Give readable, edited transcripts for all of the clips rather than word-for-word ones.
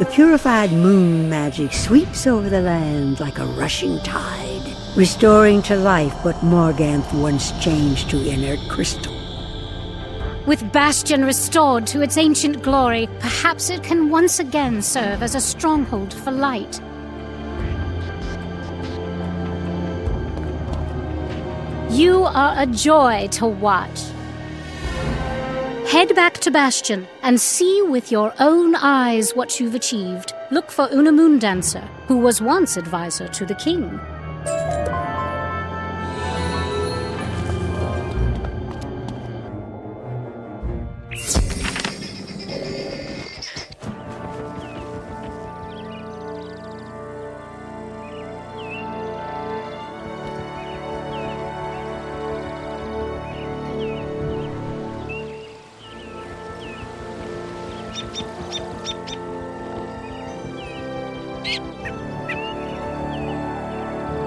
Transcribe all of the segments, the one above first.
The purified moon magic sweeps over the land like a rushing tide, restoring to life what Morganth once changed to inert crystal. With Bastion restored to its ancient glory, perhaps it can once again serve as a stronghold for light. You are a joy to watch. Head back to Bastion and see with your own eyes what you've achieved. Look for Una Moondancer, who was once advisor to the king.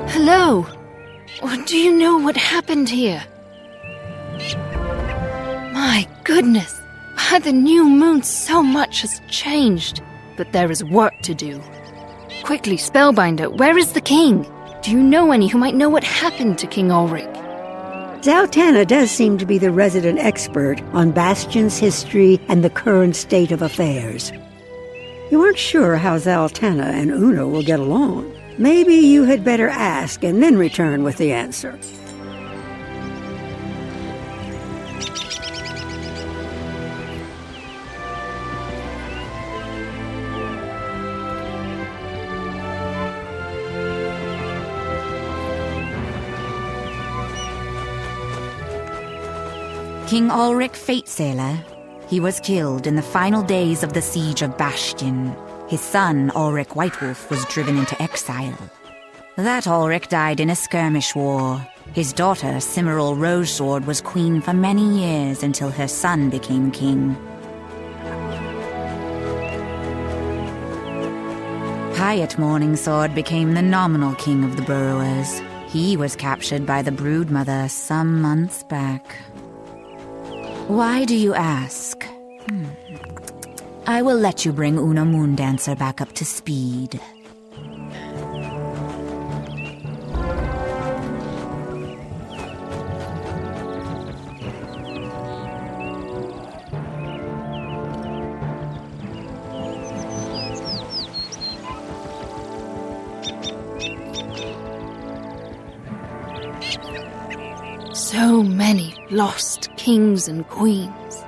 Hello! Do you know what happened here? My goodness! By the new moon, so much has changed. But there is work to do. Quickly, Spellbinder, where is the king? Do you know any who might know what happened to King Ulrich? Zaltanna does seem to be the resident expert on Bastion's history and the current state of affairs. You aren't sure how Zaltanna and Una will get along. Maybe you had better ask and then return with the answer. King Ulrich Fatesailor. He was killed in the final days of the siege of Bastion. His son, Ulrich Whitewolf, was driven into exile. That Ulrich died in a skirmish war. His daughter, Cimmeril Rogesword, was queen for many years until her son became king. Hyatt Morningsword became the nominal king of the Burrowers. He was captured by the Broodmother some months back. Why do you ask? I will let you bring Una Moondancer back up to speed. So many lost kings and queens.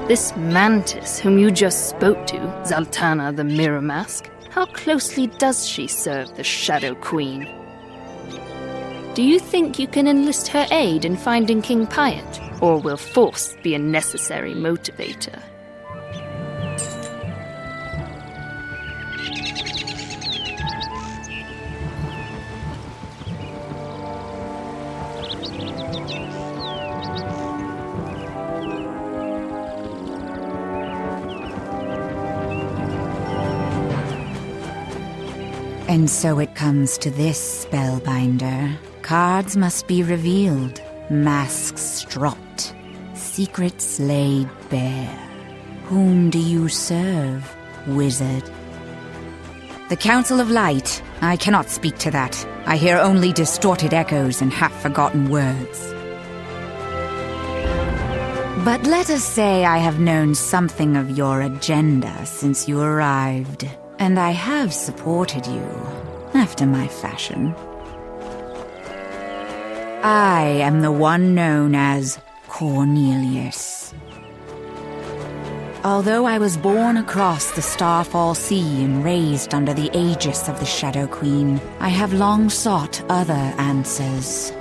This mantis whom you just spoke to, Zaltanna the Mirror Mask, how closely does she serve the Shadow Queen? Do you think you can enlist her aid in finding King Pyatt, or will force be a necessary motivator? And so it comes to this, Spellbinder. Cards must be revealed, masks dropped, secrets laid bare. Whom do you serve, wizard? The Council of Light. I cannot speak to that. I hear only distorted echoes and half-forgotten words. But let us say I have known something of your agenda since you arrived. And I have supported you, after my fashion. I am the one known as Cornelius. Although I was born across the Starfall Sea and raised under the aegis of the Shadow Queen, I have long sought other answers.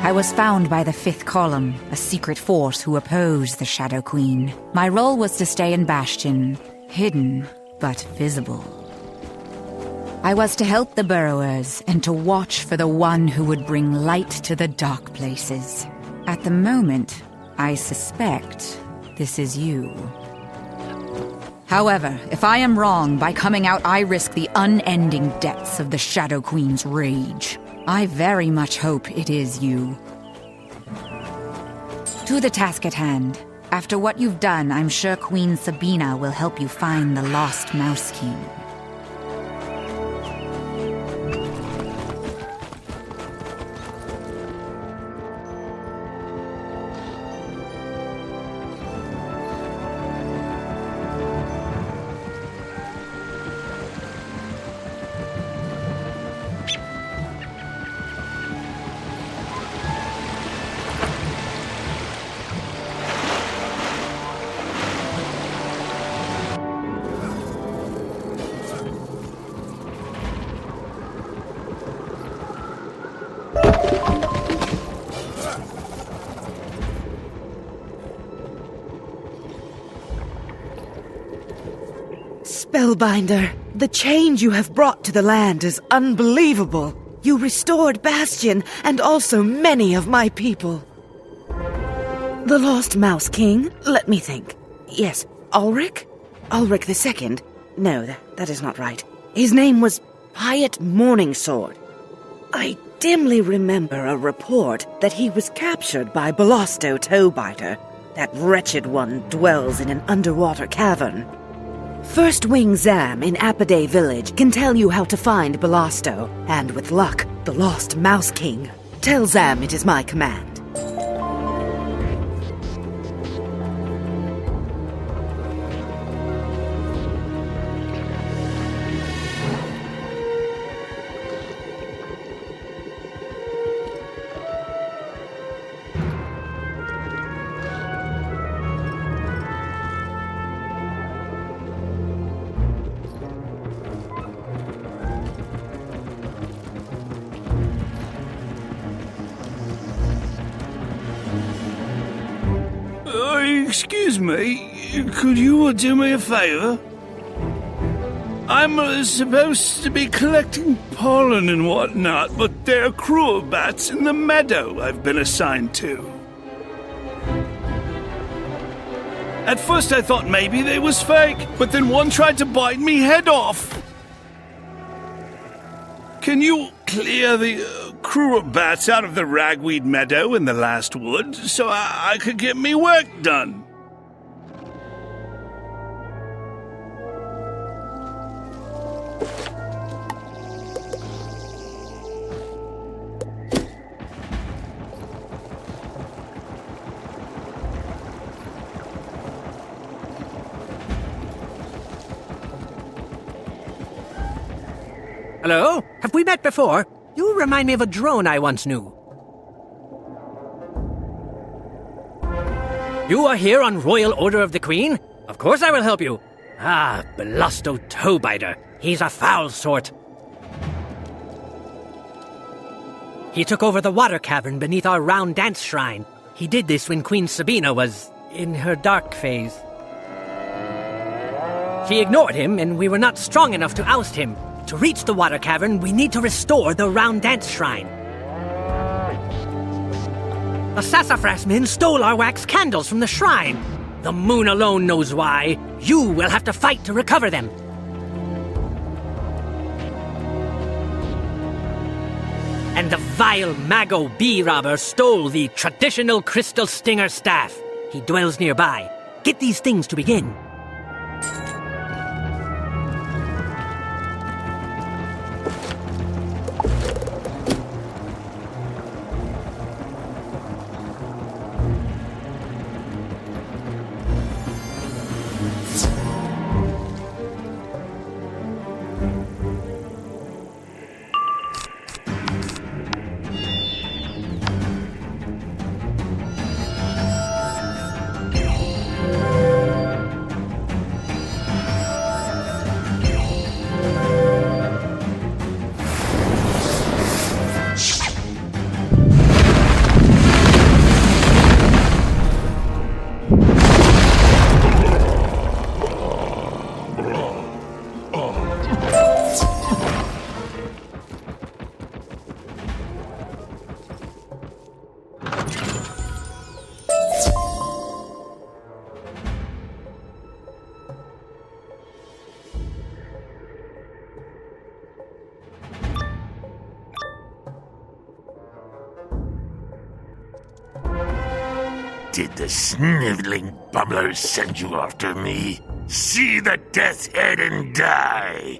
I was found by the Fifth Column, a secret force who opposed the Shadow Queen. My role was to stay in Bastion, hidden, but visible. I was to help the Burrowers and to watch for the one who would bring light to the dark places. At the moment, I suspect this is you. However, if I am wrong, by coming out I risk the unending depths of the Shadow Queen's rage. I very much hope it is you. To the task at hand. After what you've done, I'm sure Queen Sabina will help you find the lost Mouse King. Spellbinder, the change you have brought to the land is unbelievable. You restored Bastion and also many of my people. The Lost Mouse King? Let me think. Yes, Ulrich? Ulrich II? No, that is not right. His name was Hyatt Morningsword. I dimly remember a report that he was captured by Bellasto Toebiter. That wretched one dwells in an underwater cavern. First Wing Zam in Apiday Village can tell you how to find Bellasto, and with luck, the Lost Mouse King. Tell Zam it is my command. Excuse me, could you do me a favor? I'm supposed to be collecting pollen and whatnot, but there are crew of bats in the meadow I've been assigned to. At first I thought maybe they was fake, but then one tried to bite me head off. Can you clear the crew of bats out of the ragweed meadow in the last wood so I could get me work done? Hello? Have we met before? You remind me of a drone I once knew. You are here on royal order of the Queen? Of course I will help you. Ah, Bellasto Toebiter. He's a foul sort. He took over the water cavern beneath our round dance shrine. He did this when Queen Sabina was in her dark phase. She ignored him, and we were not strong enough to oust him. To reach the water cavern, we need to restore the round dance shrine. The sassafras men stole our wax candles from the shrine. The moon alone knows why. You will have to fight to recover them. And the vile Mago bee robber stole the traditional crystal stinger staff. He dwells nearby. Get these things to begin. Did the sniveling bumblers send you after me? See the death's head and die!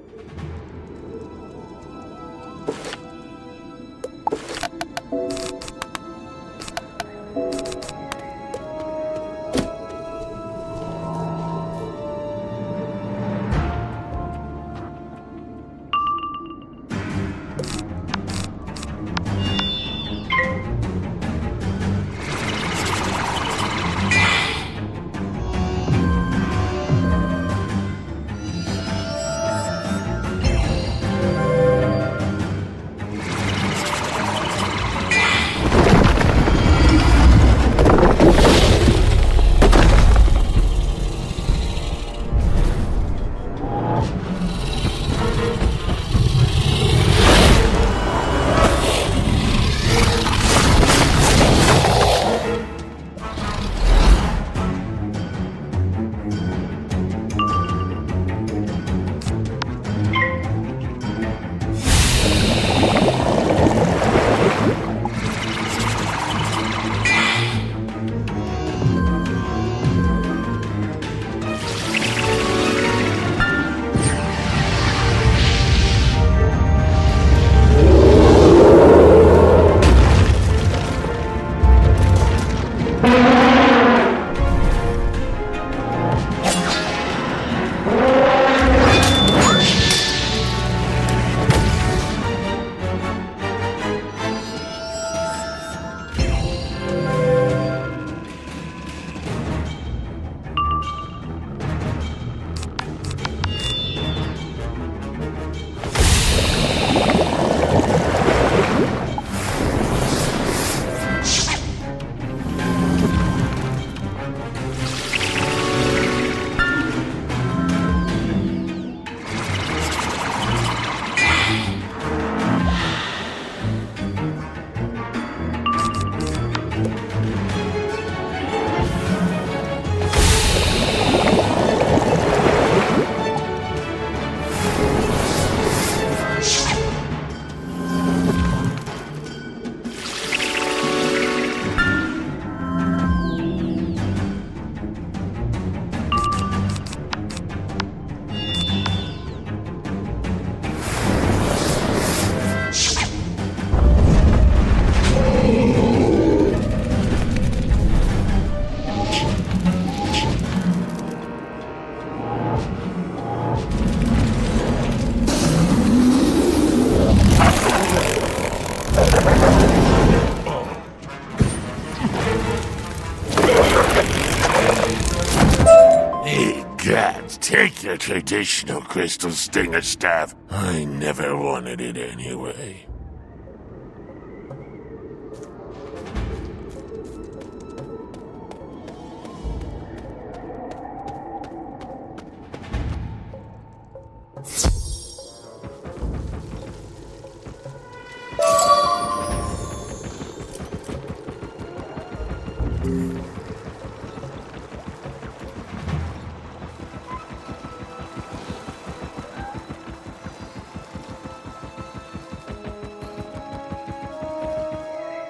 Take your traditional crystal stinger staff. I never wanted it anyway.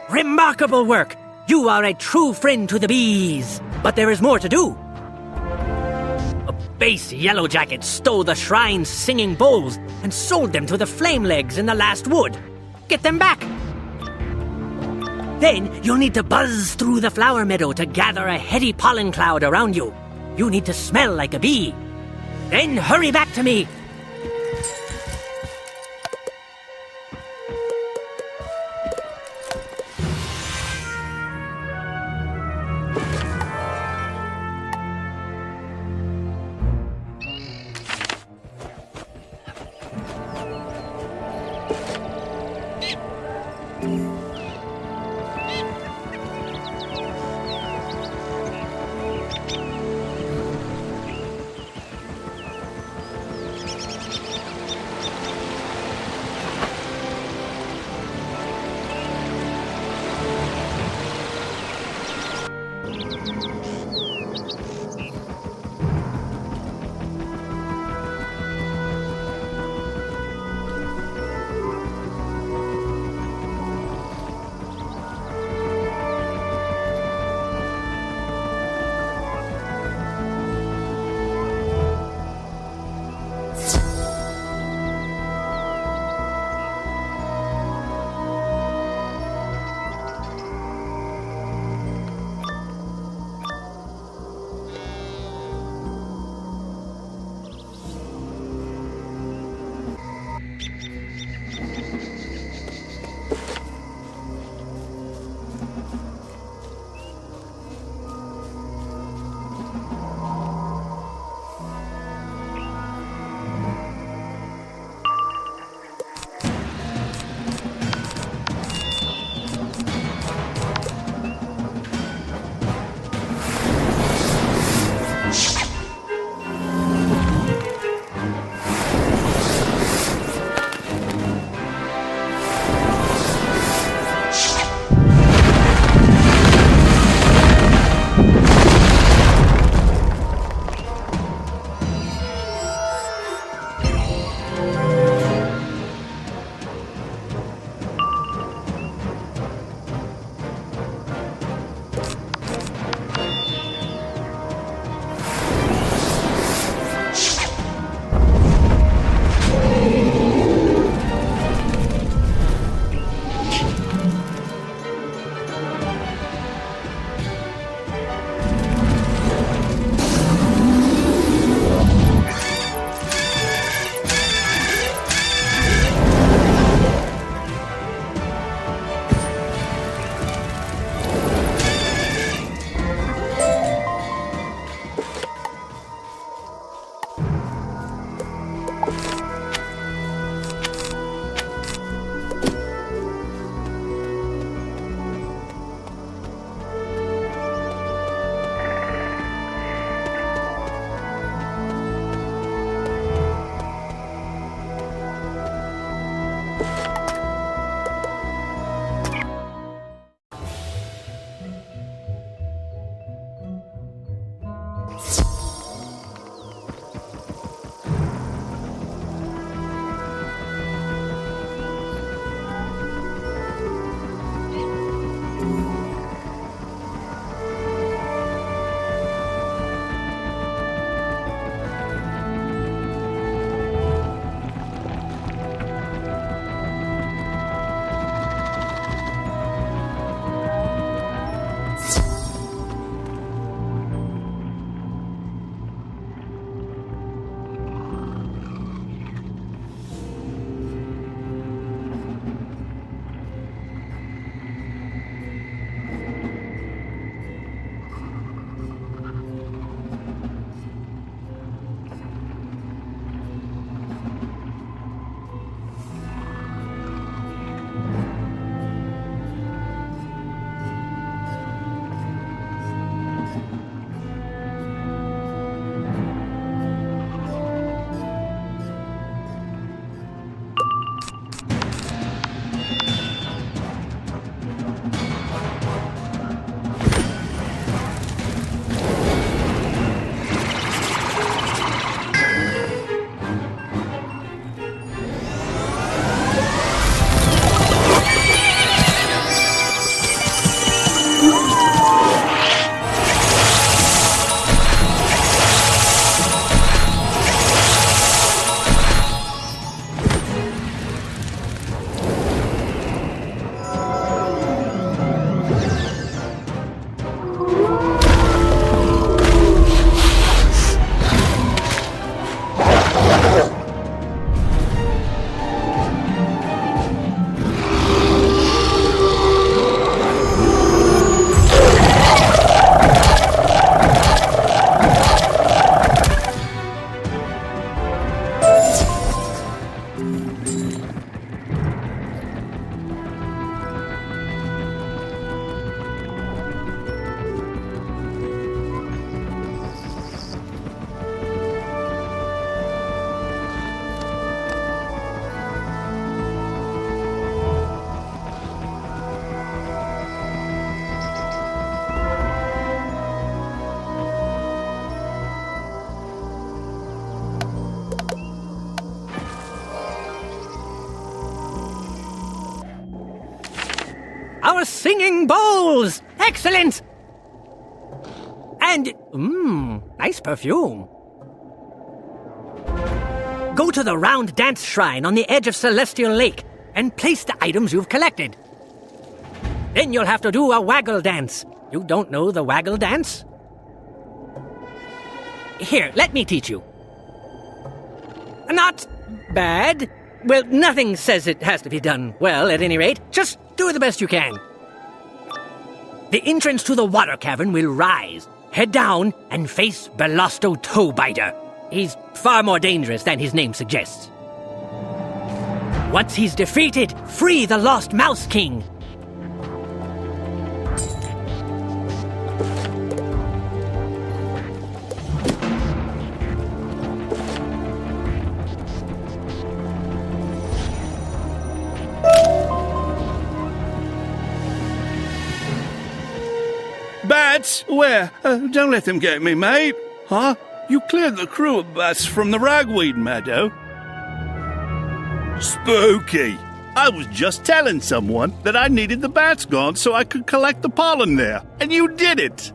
Remarkable work! You are a true friend to the bees. But there is more to do. A base yellowjacket stole the shrine's singing bowls and sold them to the flamelegs in the last wood. Get them back! Then you'll need to buzz through the flower meadow to gather a heady pollen cloud around you. You need to smell like a bee. Then hurry back to me. our singing bowls! Excellent! And, nice perfume. Go to the round dance shrine on the edge of Celestial Lake and place the items you've collected. Then you'll have to do a waggle dance. You don't know the waggle dance? Here, let me teach you. Not bad. Well, nothing says it has to be done well, at any rate. Just do the best you can. The entrance to the water cavern will rise. Head down and face Belosto Toebiter. He's far more dangerous than his name suggests. Once he's defeated, free the Lost Mouse King. Bats? Where? Don't let them get me, mate. Huh? You cleared the crew of bats from the ragweed meadow? Spooky. I was just telling someone that I needed the bats gone so I could collect the pollen there, and you did it.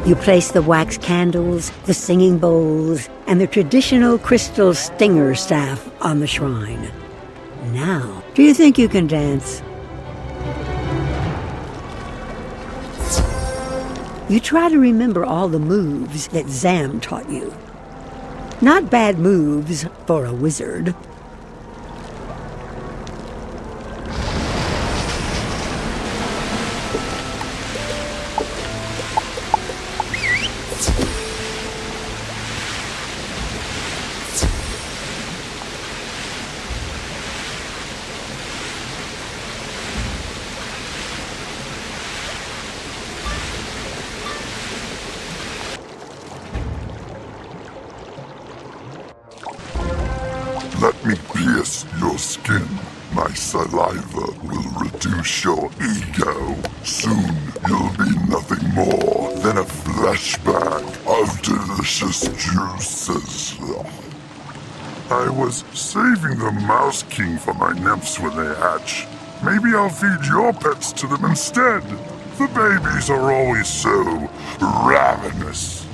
You place the wax candles, the singing bowls, and the traditional crystal stinger staff on the shrine. Now, do you think you can dance? You try to remember all the moves that Zam taught you. Not bad moves for a wizard. Let me pierce your skin. My saliva will reduce your ego. Soon you'll be nothing more than a flashback of delicious juices. I was saving the Mouse King for my nymphs when they hatch. Maybe I'll feed your pets to them instead. The babies are always so ravenous.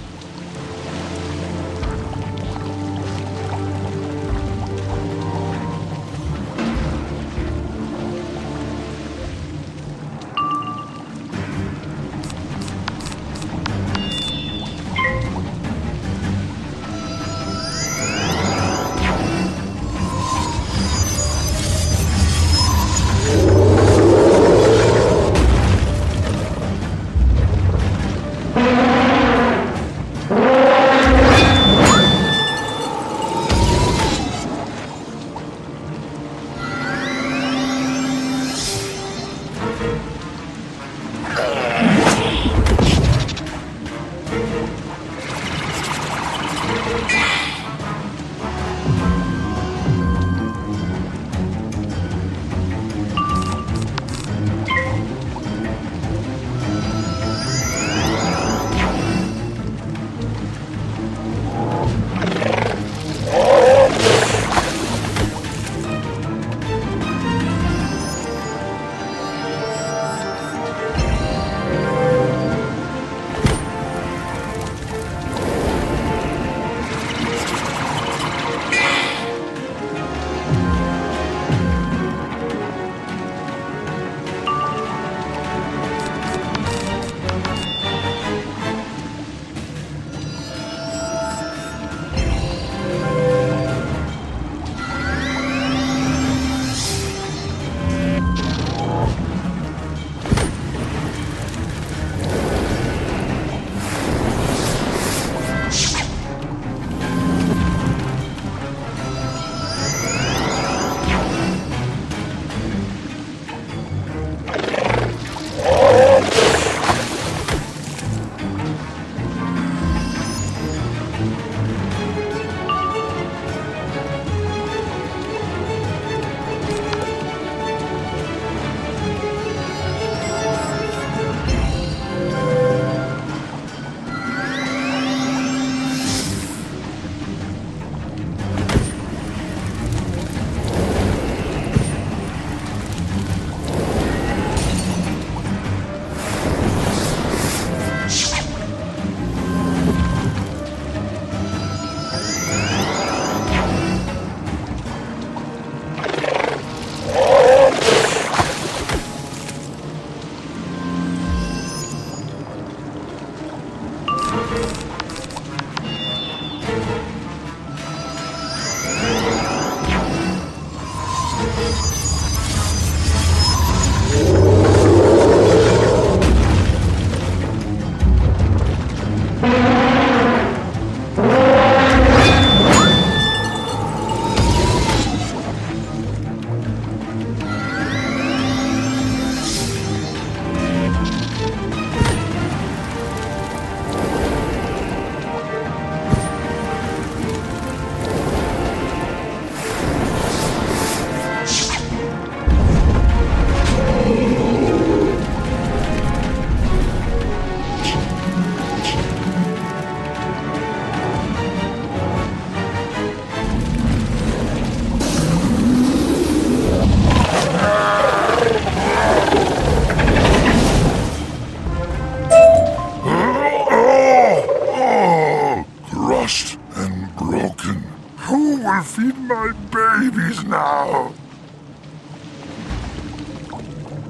Who will feed my babies now?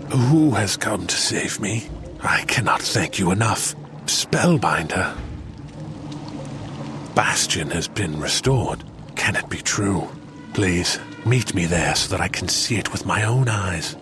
Who has come to save me? I cannot thank you enough. Spellbinder. Bastion has been restored. Can it be true? Please, meet me there so that I can see it with my own eyes.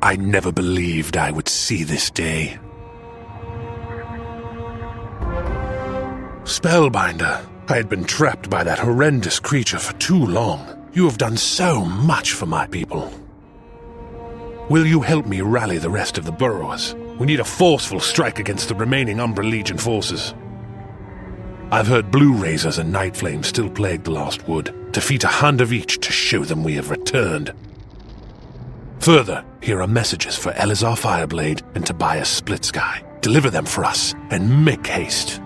I never believed I would see this day. Spellbinder, I had been trapped by that horrendous creature for too long. You have done so much for my people. Will you help me rally the rest of the burrowers? We need a forceful strike against the remaining Umbra Legion forces. I've heard Blue Razors and Night Flames still plague the Lost Wood. Defeat 100 of each to show them we have returned. Further, here are messages for Elazar Fireblade and Tobias Splitsky. Deliver them for us, and make haste.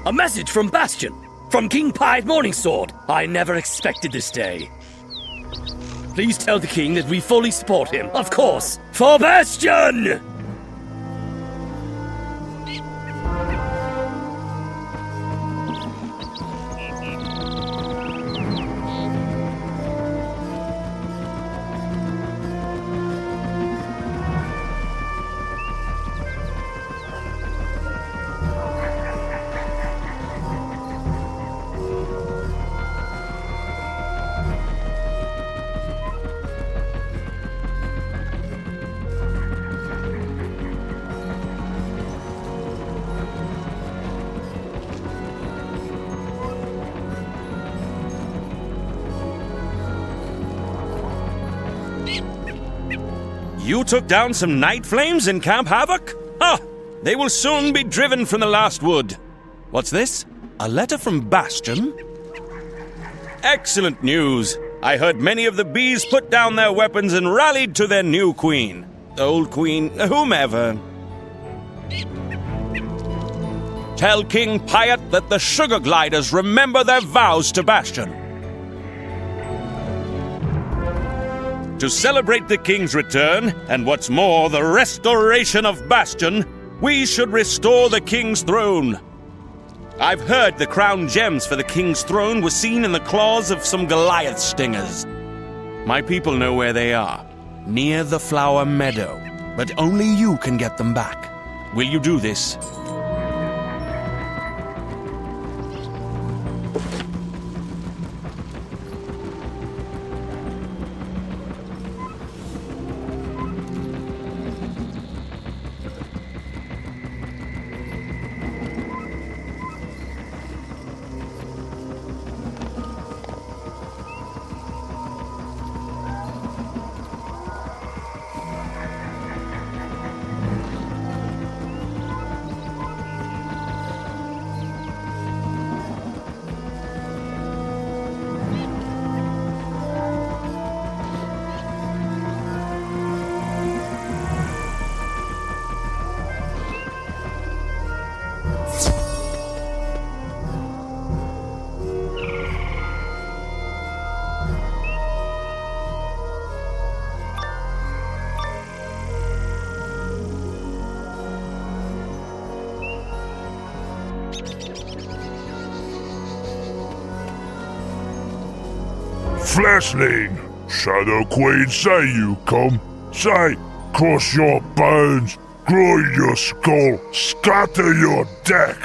A message from Bastion! From King Pied Morningsword! I never expected this day. Please tell the king that we fully support him. Of course! For Bastion! You took down some night flames in Camp Havoc? Ah! They will soon be driven from the last wood. What's this? A letter from Bastion? Excellent news. I heard many of the bees put down their weapons and rallied to their new queen. Old queen, whomever. Tell King Piot that the Sugar Gliders remember their vows to Bastion. To celebrate the king's return, and what's more, the restoration of Bastion, we should restore the king's throne. I've heard the crown gems for the king's throne were seen in the claws of some Goliath stingers. My people know where they are, near the Flower Meadow, but only you can get them back. Will you do this? Fleshling, Shadow Queen, say you come. Say, cross your bones, grind your skull, scatter your deck.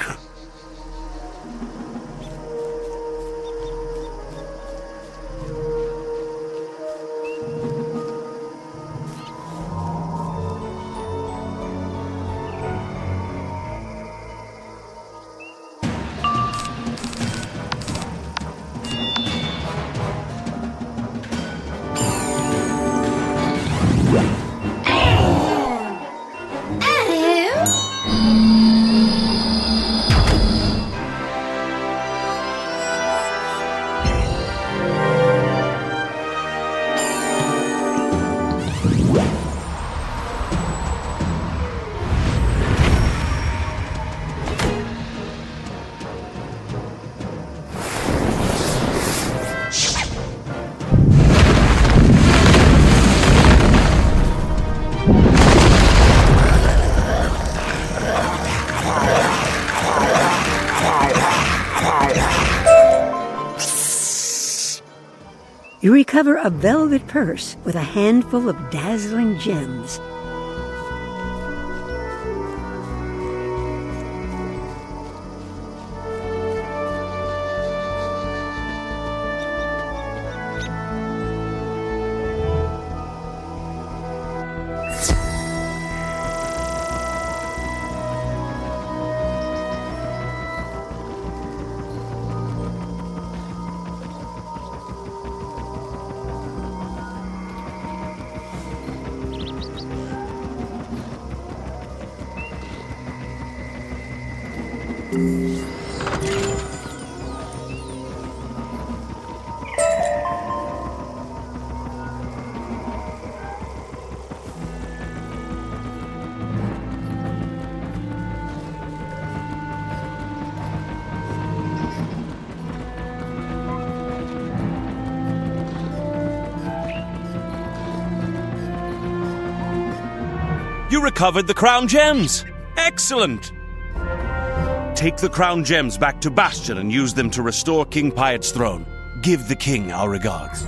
You recover a velvet purse with a handful of dazzling gems. You recovered the crown gems! Excellent! Take the crown gems back to Bastion and use them to restore King Piet's throne. Give the king our regards.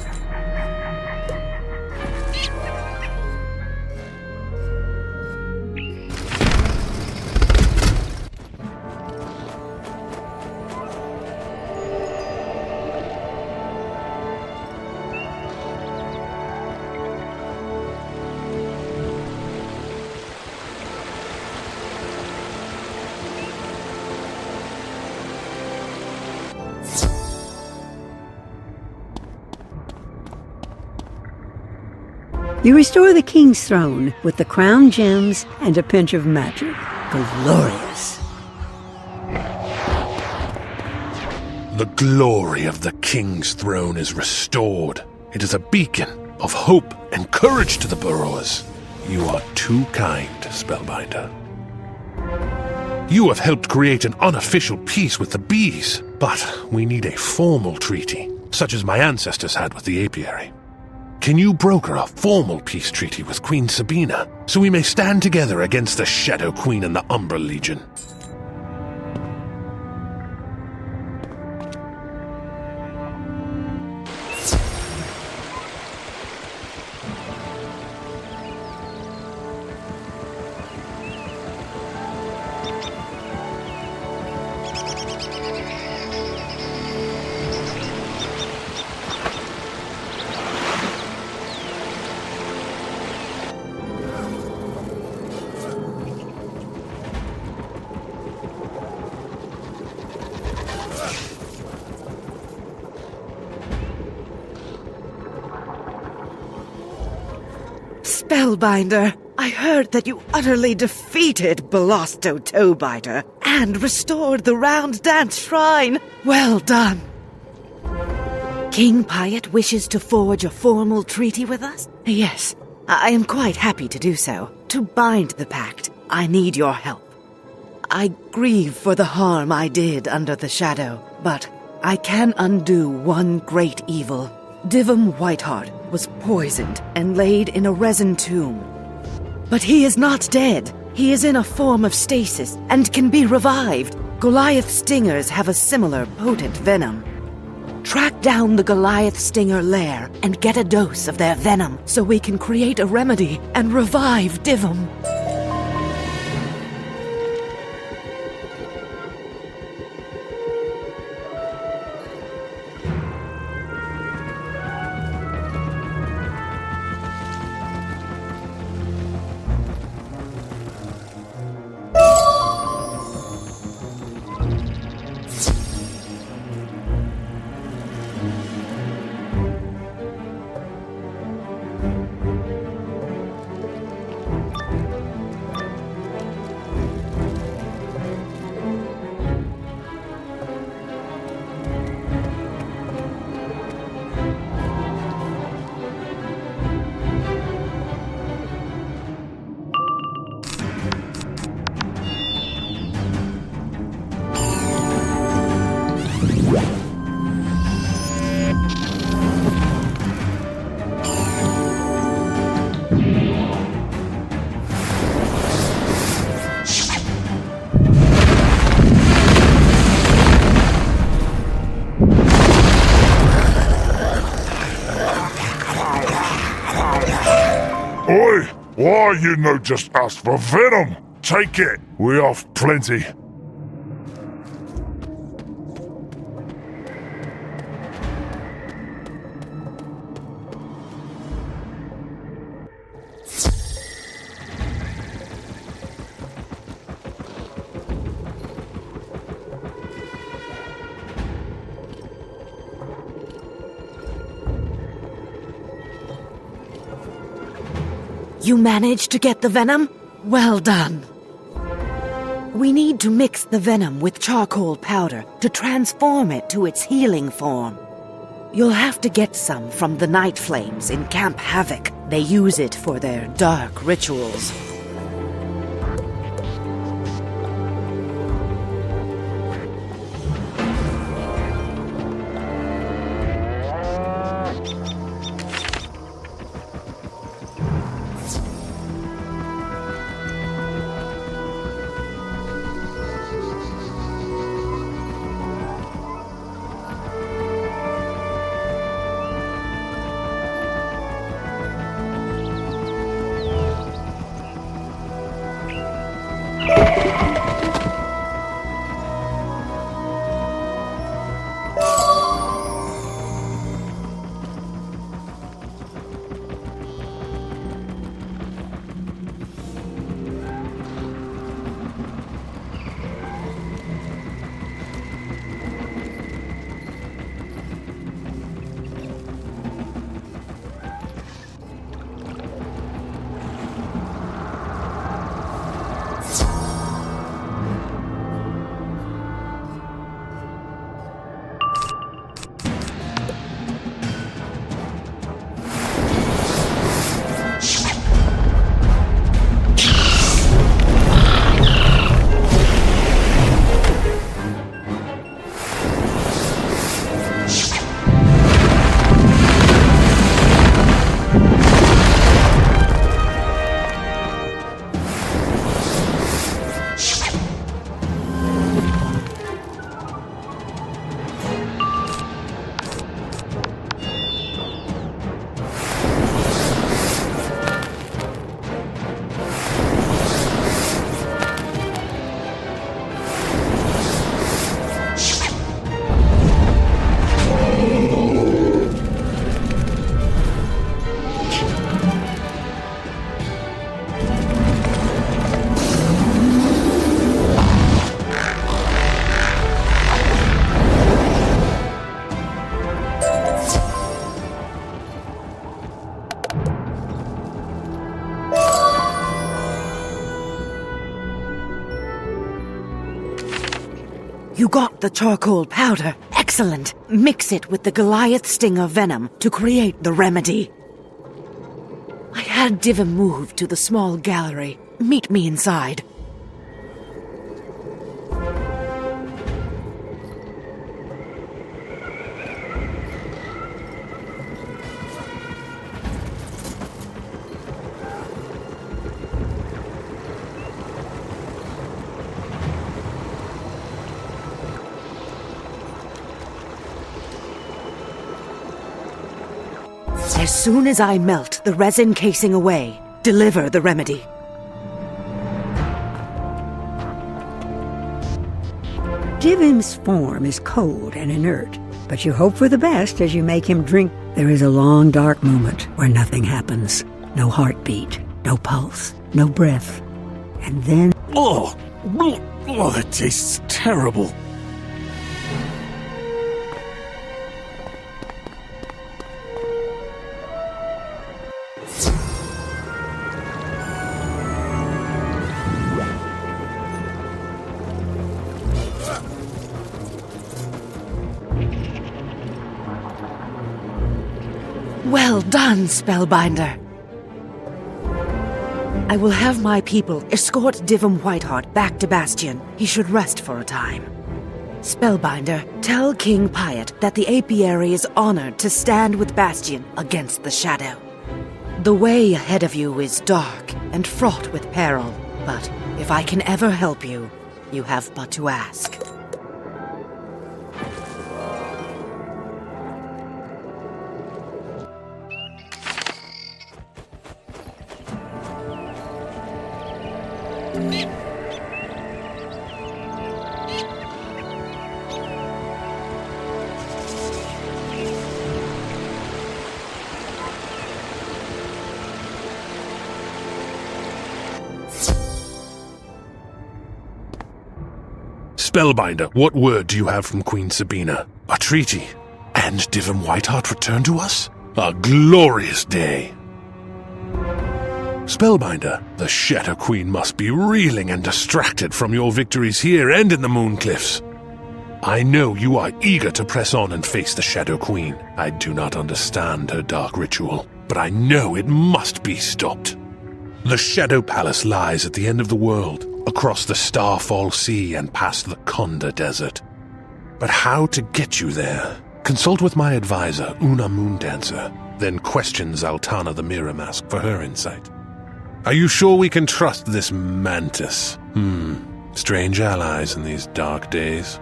You restore the king's throne with the crown gems and a pinch of magic. Glorious. The glory of the king's throne is restored. It is a beacon of hope and courage to the burrowers. You are too kind, Spellbinder. You have helped create an unofficial peace with the bees, but we need a formal treaty, such as my ancestors had with the apiary. Can you broker a formal peace treaty with Queen Sabina, so we may stand together against the Shadow Queen and the Umbra Legion? Spellbinder, I heard that you utterly defeated Belosto Toebiter and restored the Round Dance Shrine. Well done. King Piet wishes to forge a formal treaty with us? Yes, I am quite happy to do so. To bind the pact, I need your help. I grieve for the harm I did under the shadow, but I can undo one great evil. Divum Whiteheart was poisoned and laid in a resin tomb. But he is not dead. He is in a form of stasis and can be revived. Goliath stingers have a similar potent venom. Track down the Goliath stinger lair and get a dose of their venom so we can create a remedy and revive Divum. Oi! Why you no just ask for venom? Take it! We have plenty. You managed to get the venom? Well done. We need to mix the venom with charcoal powder to transform it to its healing form. You'll have to get some from the Night Flames in Camp Havoc. They use it for their dark rituals. You got the charcoal powder. Excellent. Mix it with the Goliath Stinger venom to create the remedy. I had Divim move to the small gallery. Meet me inside. As soon as I melt the resin casing away, deliver the remedy. Divim's form is cold and inert, but you hope for the best as you make him drink. There is a long, dark moment where nothing happens. No heartbeat, no pulse, no breath. And then... Oh, that tastes terrible. Well done, Spellbinder. I will have my people escort Divim Whiteheart back to Bastion. He should rest for a time. Spellbinder, tell King Piot that the apiary is honored to stand with Bastion against the Shadow. The way ahead of you is dark and fraught with peril, but if I can ever help you, you have but to ask. Spellbinder, what word do you have from Queen Sabina? A treaty? And Divim Whiteheart returned to us? A glorious day! Spellbinder, the Shadow Queen must be reeling and distracted from your victories here and in the Mooncliffs. I know you are eager to press on and face the Shadow Queen. I do not understand her dark ritual, but I know it must be stopped. The Shadow Palace lies at the end of the world, across the Starfall Sea and past the Konda Desert. But how to get you there? Consult with my advisor, Una Moondancer, then question Zaltana the Mirror Mask for her insight. Are you sure we can trust this mantis? Strange allies in these dark days.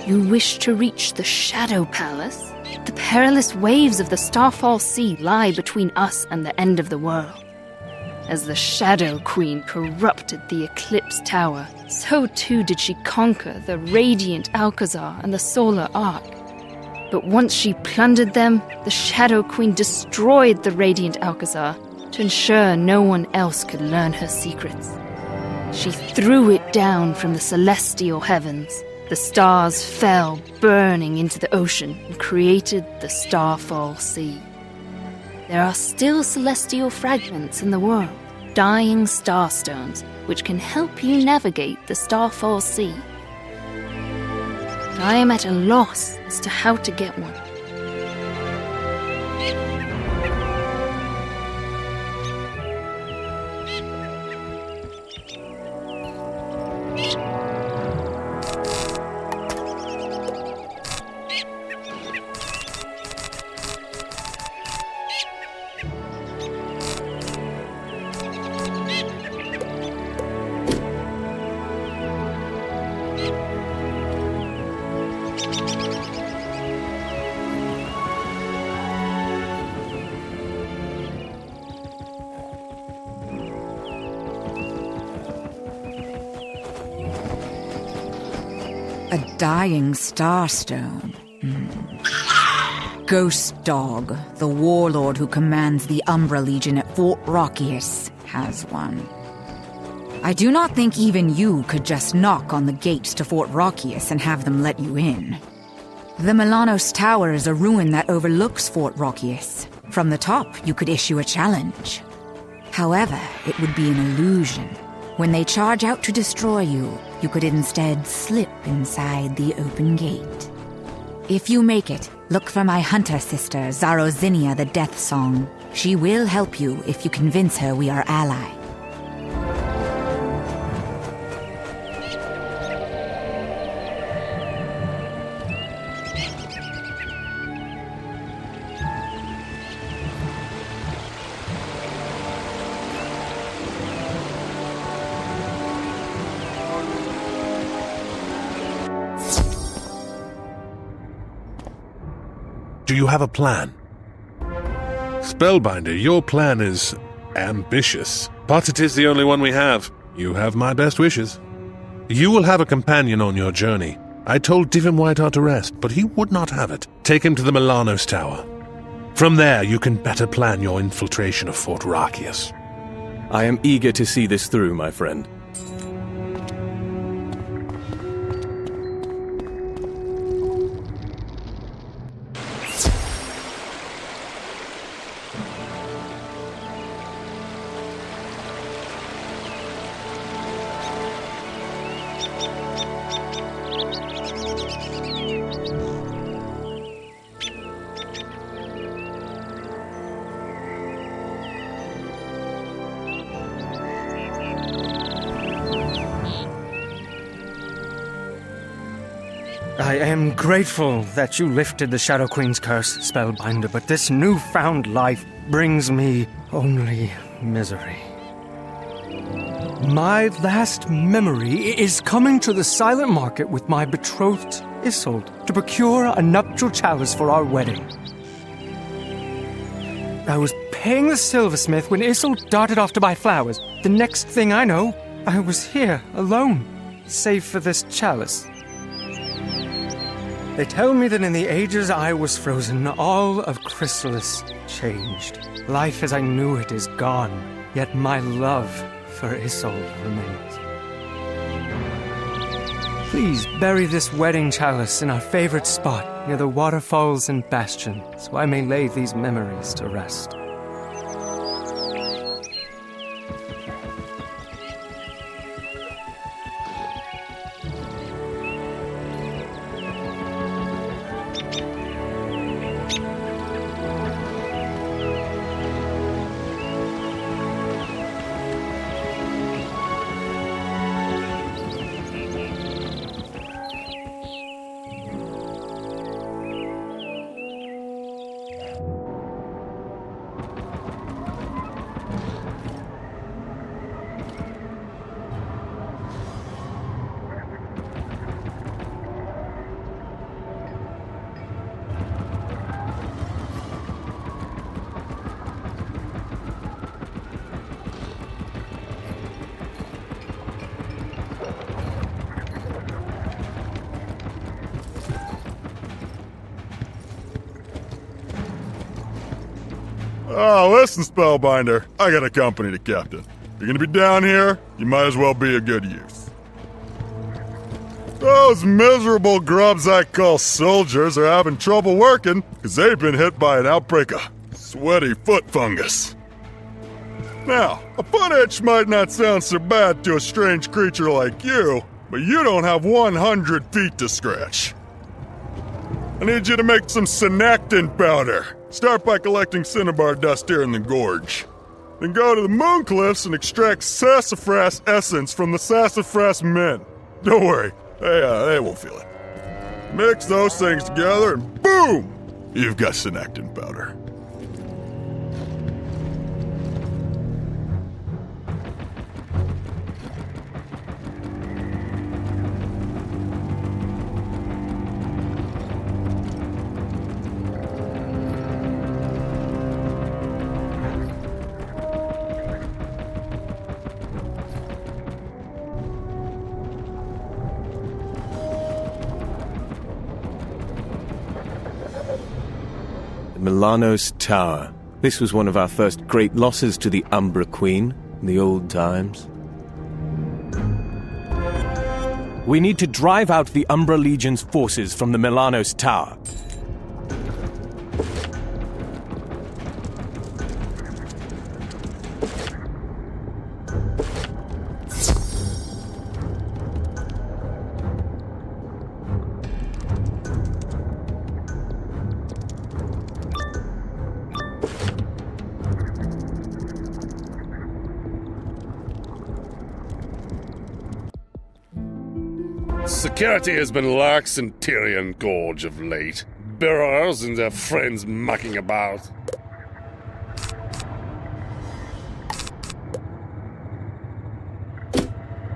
You wish to reach the Shadow Palace? The perilous waves of the Starfall Sea lie between us and the end of the world. As the Shadow Queen corrupted the Eclipse Tower, so too did she conquer the Radiant Alcazar and the Solar Ark. But once she plundered them, the Shadow Queen destroyed the Radiant Alcazar to ensure no one else could learn her secrets. She threw it down from the celestial heavens. The stars fell burning into the ocean and created the Starfall Sea. There are still celestial fragments in the world, dying starstones, which can help you navigate the Starfall Sea. But I am at a loss as to how to get one. A dying starstone. Ghost Dog, the warlord who commands the Umbra Legion at Fort Rockius, has one. I do not think even you could just knock on the gates to Fort Rockius and have them let you in. The Milanos Tower is a ruin that overlooks Fort Rockius. From the top, you could issue a challenge. However, it would be an illusion. When they charge out to destroy you, you could instead slip inside the open gate. If you make it, look for my hunter sister, Zarozinia the Death Song. She will help you if you convince her we are allies. Do you have a plan? Spellbinder, your plan is ambitious, but it is the only one we have. You have my best wishes. You will have a companion on your journey. I told Divin Whiteheart to rest, but he would not have it. Take him to the Milanos Tower. From there, you can better plan your infiltration of Fort Rockius. I am eager to see this through, my friend. I am grateful that you lifted the Shadow Queen's curse, Spellbinder, but this newfound life brings me only misery. My last memory is coming to the silent market with my betrothed Isolde to procure a nuptial chalice for our wedding. I was paying the silversmith when Isolde darted off to buy flowers. The next thing I know, I was here, alone, save for this chalice. They tell me that in the ages I was frozen, all of Khrysalis changed. Life as I knew it is gone, yet my love for Isolde remains. Please bury this wedding chalice in our favorite spot near the waterfalls and bastion, so I may lay these memories to rest. Oh, listen, Spellbinder. I got a company to captain. You're gonna be down here, you might as well be a good use. Those miserable grubs I call soldiers are having trouble working because they've been hit by an outbreak of sweaty foot fungus. Now, a foot itch might not sound so bad to a strange creature like you, but you don't have 100 feet to scratch. I need you to make some Synactin powder. Start by collecting cinnabar dust here in the gorge. Then go to the moon cliffs and extract sassafras essence from the sassafras men. Don't worry, they won't feel it. Mix those things together and boom! You've got Synactin powder. Milano's Tower. This was one of our first great losses to the Umbra Queen in the old times. We need to drive out the Umbra Legion's forces from the Milano's Tower. Security has been lax in Tyrian Gorge of late. Burrowers and their friends mucking about.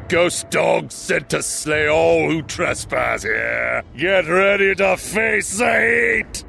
Ghost dogs sent to slay all who trespass here. Get ready to face the heat!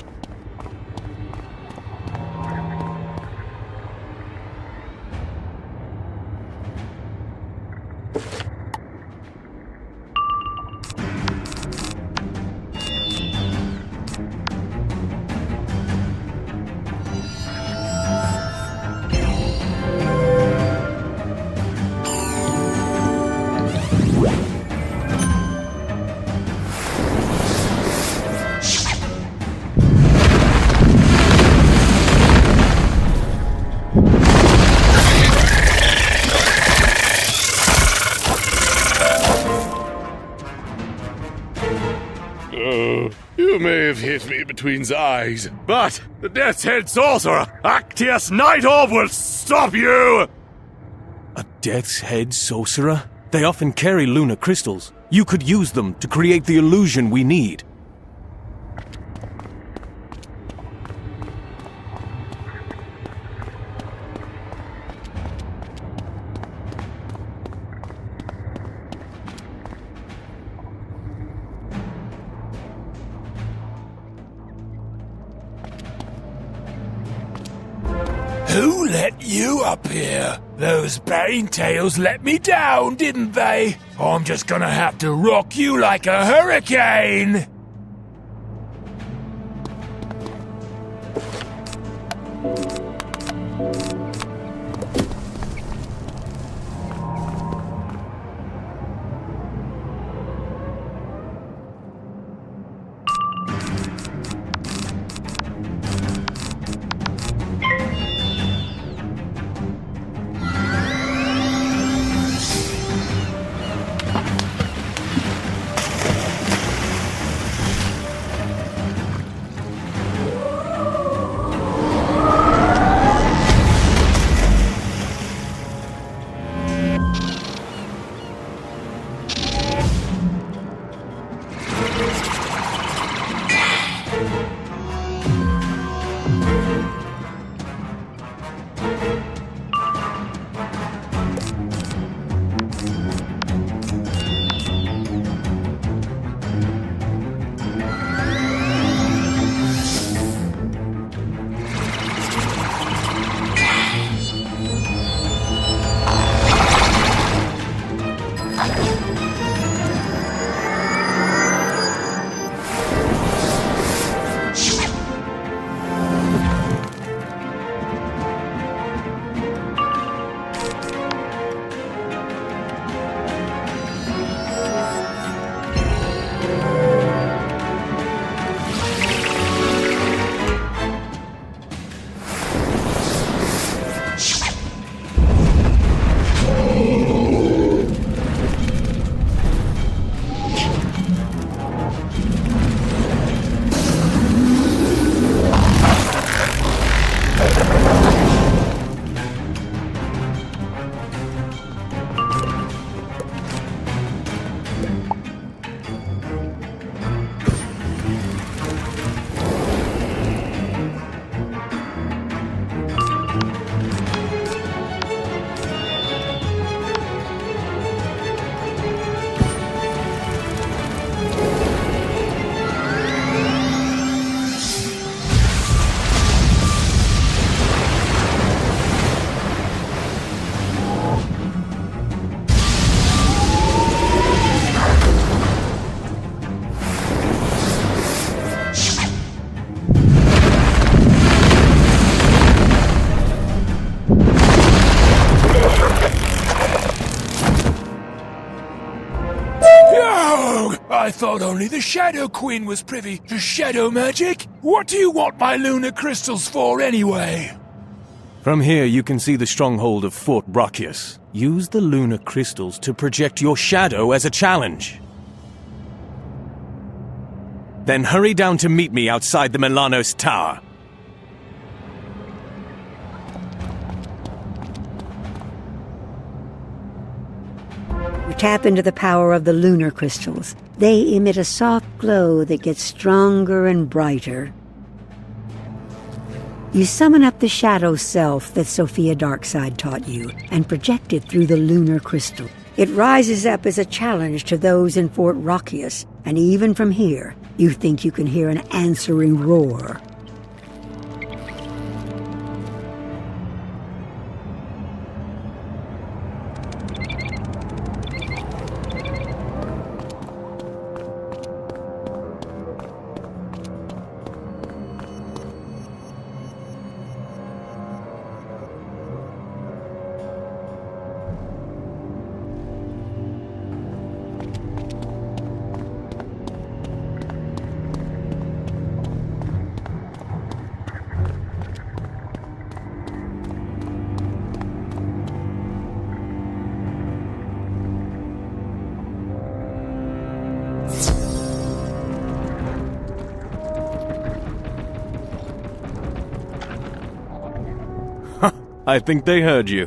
You may have hit me between the eyes, but the Death's Head Sorcerer, Actius Night Orb, will stop you! A Death's Head Sorcerer? They often carry lunar crystals. You could use them to create the illusion we need. Who let you up here? Those Bane-tails let me down, didn't they? I'm just gonna have to rock you like a hurricane! thought only the Shadow Queen was privy to shadow magic. What do you want my lunar crystals for, anyway? From here, you can see the stronghold of Fort Brachus. Use the lunar crystals to project your shadow as a challenge. Then hurry down to meet me outside the Milanos Tower. You tap into the power of the lunar crystals. They emit a soft glow that gets stronger and brighter. You summon up the shadow self that Sophia Darkside taught you and project it through the lunar crystal. It rises up as a challenge to those in Fort Brachus, and even from here, you think you can hear an answering roar. I think they heard you.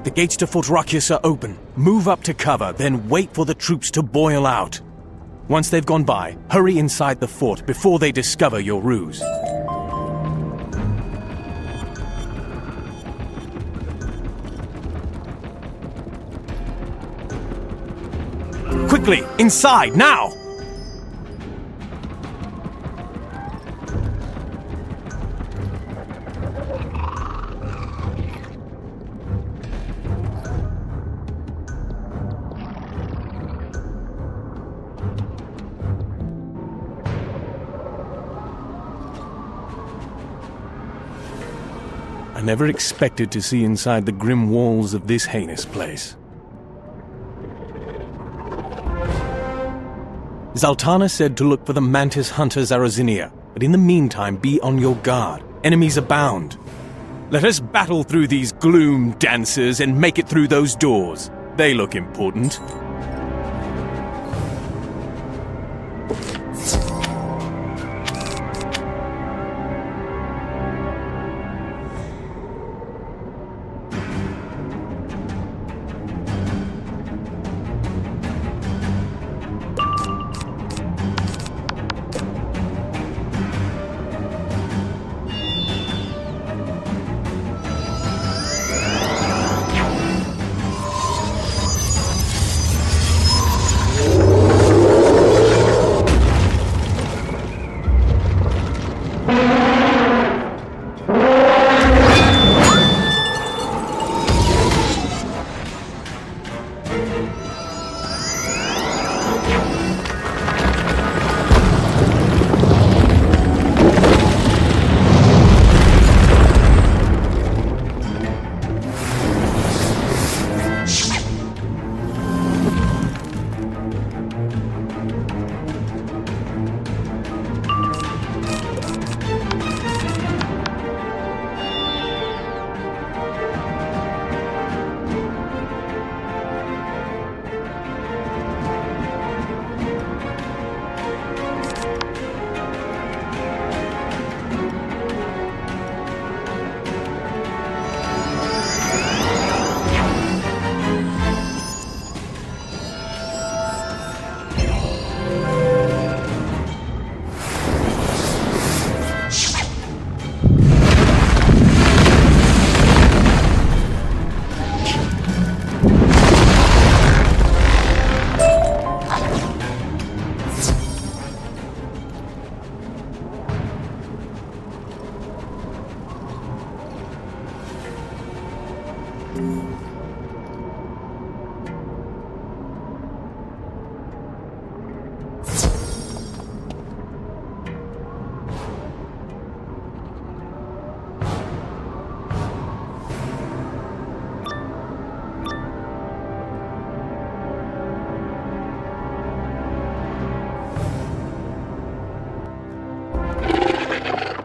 The gates to Fort Brachus are open. Move up to cover, then wait for the troops to boil out. Once they've gone by, hurry inside the fort before they discover your ruse. Quickly, inside, now! I never expected to see inside the grim walls of this heinous place. Zaltana said to look for the Mantis Hunter Zarazinia, but in the meantime be on your guard. Enemies abound. Let us battle through these gloom dancers and make it through those doors. They look important.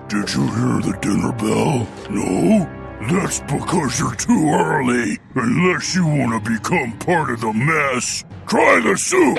Did you hear the dinner bell? No? That's because you're too early. Unless you want to become part of the mess. Try the soup!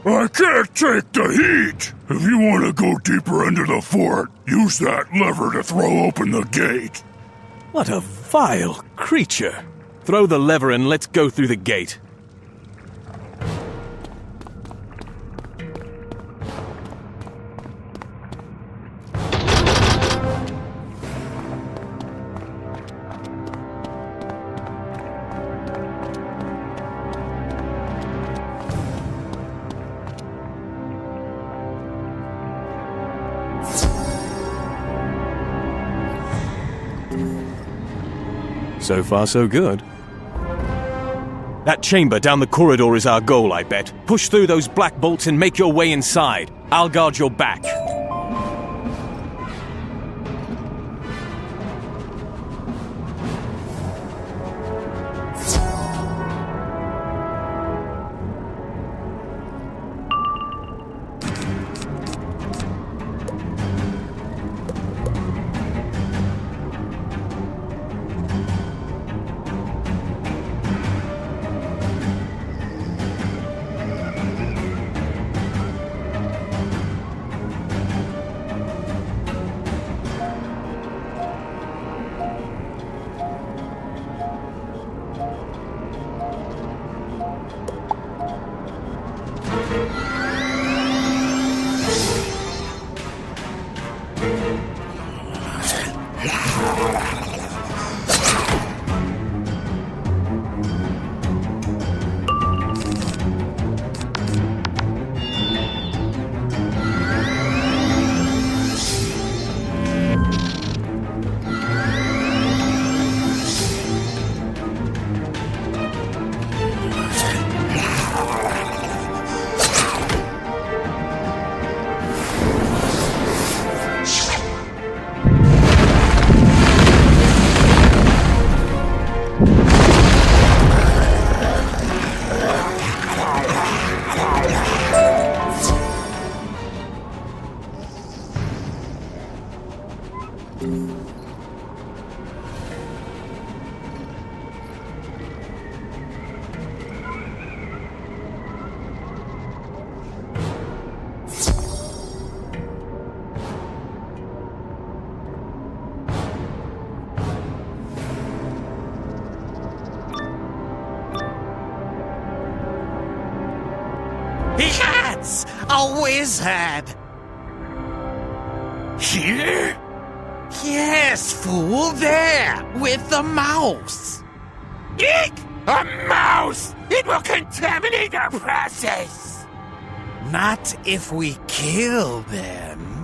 I can't take the heat! If you want to go deeper into the fort, use that lever to throw open the gate. What a vile creature! Throw the lever and let's go through the gate. So far, so good. That chamber down the corridor is our goal, I bet. Push through those black bolts and make your way inside. I'll guard your back. Yes! A wizard! Here? Yes, fool, there! With the mouse! Eek! A mouse! It will contaminate our process! Not if we kill them.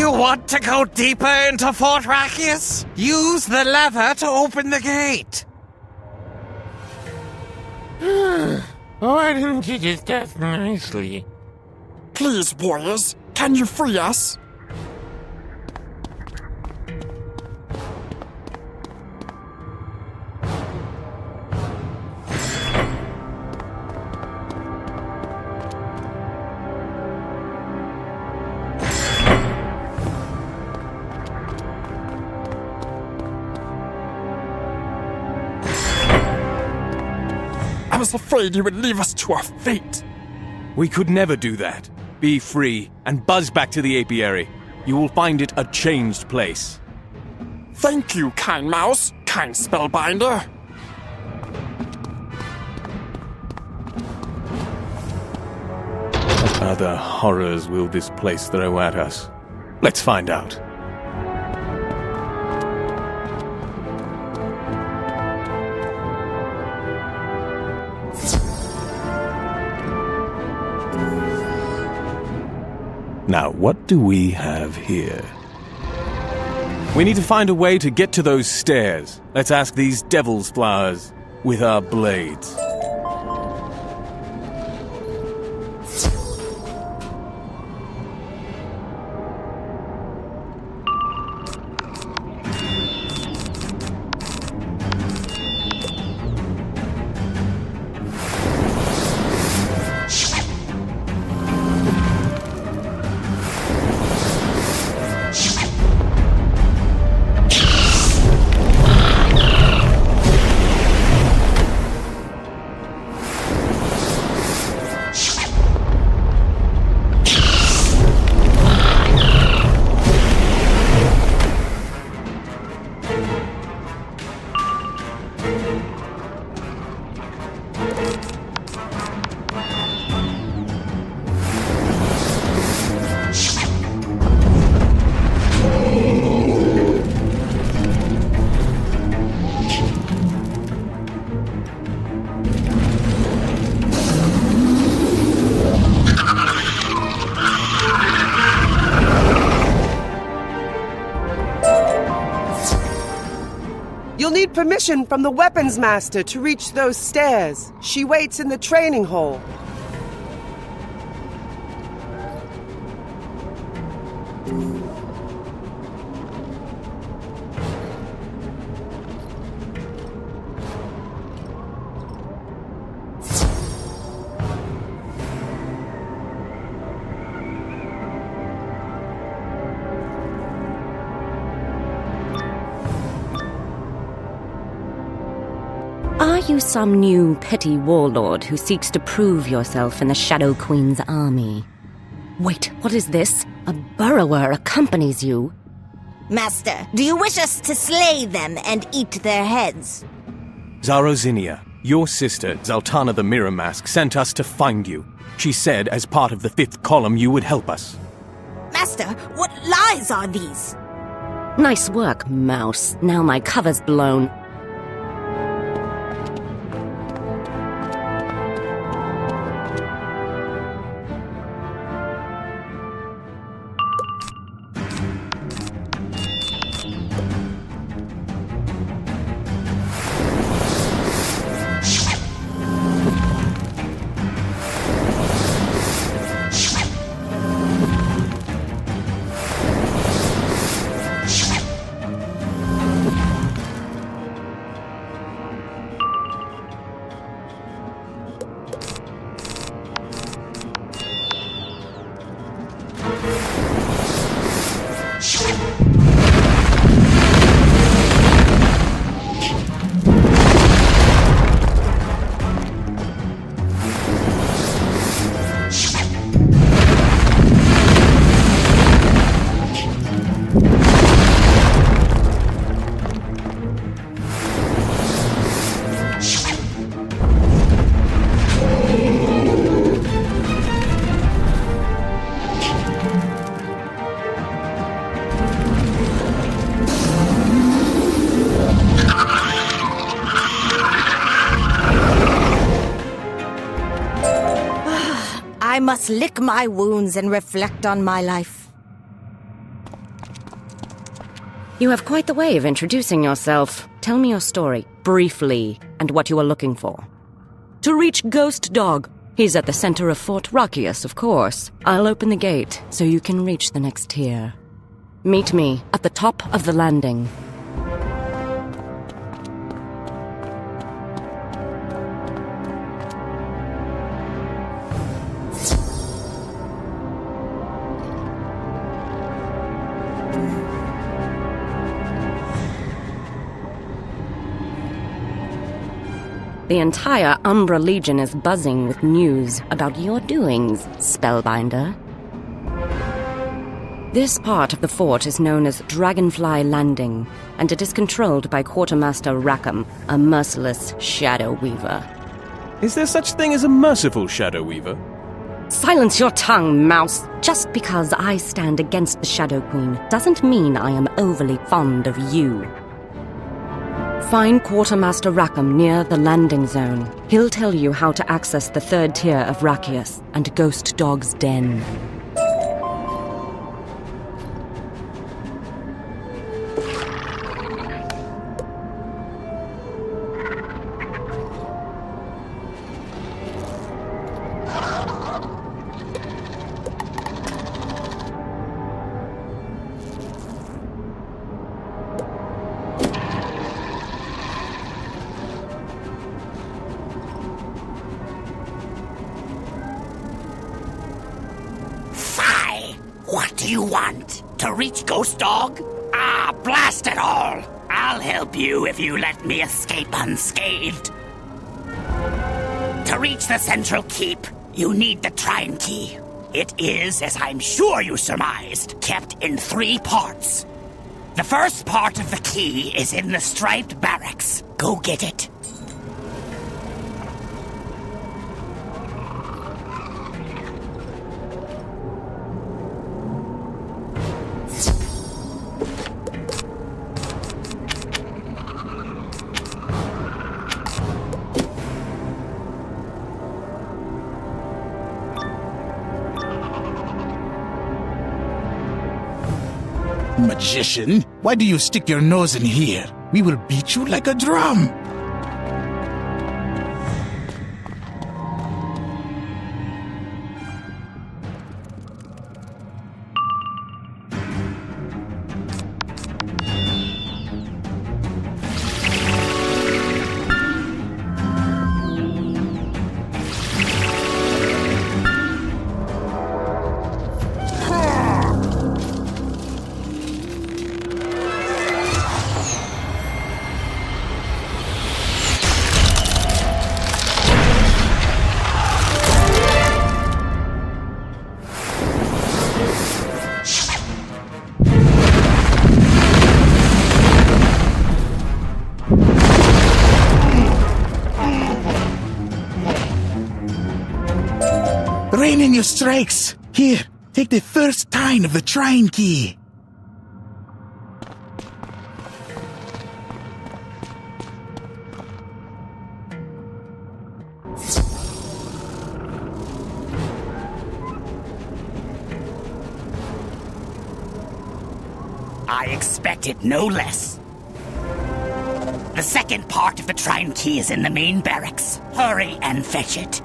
You want to go deeper into Fort Rakius? Use the lever to open the gate. Why didn't you just ask nicely? Please, warriors, can you free us? I was afraid you would leave us to our fate. We could never do that. Be free and buzz back to the apiary. You will find it a changed place. Thank you, kind mouse, kind spellbinder. What other horrors will this place throw at us? Let's find out. Now, what do we have here? We need to find a way to get to those stairs. Let's ask these devil's flowers with our blades. You'll need permission from the weapons master to reach those stairs. She waits in the training hall. Are you some new petty warlord who seeks to prove yourself in the Shadow Queen's army? Wait, what is this? A burrower accompanies you. Master, do you wish us to slay them and eat their heads? Zarozinia, your sister, Zaltana the Mirror Mask, sent us to find you. She said as part of the 5th column you would help us. Master, what lies are these? Nice work, Mouse. Now my cover's blown. I must lick my wounds and reflect on my life. You have quite the way of introducing yourself. Tell me your story, briefly, and what you are looking for. To reach Ghost Dog. He's at the center of Fort Rockius, of course. I'll open the gate so you can reach the next tier. Meet me at the top of the landing. The entire Umbra Legion is buzzing with news about your doings, Spellbinder. This part of the fort is known as Dragonfly Landing, and it is controlled by Quartermaster Rackham, a merciless Shadow Weaver. Is there such thing as a merciful Shadow Weaver? Silence your tongue, mouse! Just because I stand against the Shadow Queen doesn't mean I am overly fond of you. Find Quartermaster Rackham near the landing zone. He'll tell you how to access the 3rd tier of Rockius and Ghost Dog's den. What do you want? To reach Ghost Dog? Ah, blast it all! I'll help you if you let me escape unscathed. To reach the central keep, you need the Trine Key. It is, as I'm sure you surmised, kept in 3 parts. The first part of the key is in the striped barracks. Go get it. Magician, why do you stick your nose in here? We will beat you like a drum. Rain in your strikes. Here, take the first tine of the Trine Key. I expected no less. The second part of the Trine Key is in the main barracks. Hurry and fetch it.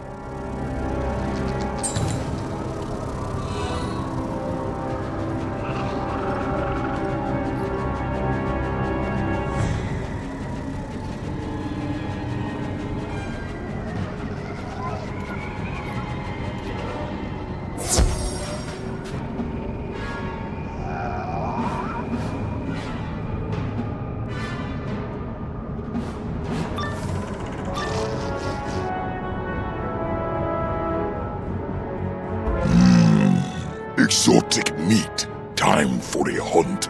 Exotic meat. Time for a hunt.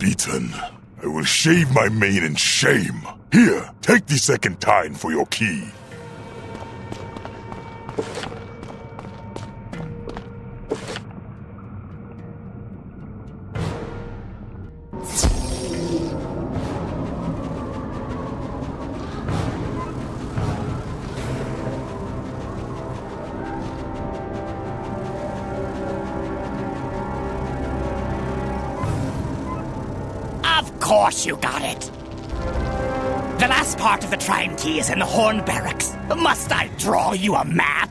beaten. I will shave my mane in shame. Here, take the second tine for your key. Of course you got it. The last part of the Trine key is in the Horn Barracks. Must I draw you a map?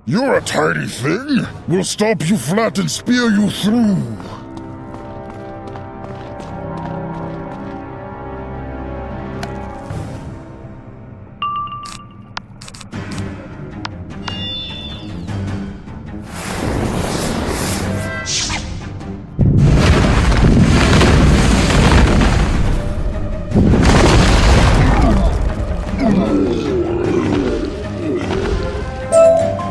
You're a tiny thing. We'll stop you flat and spear you through.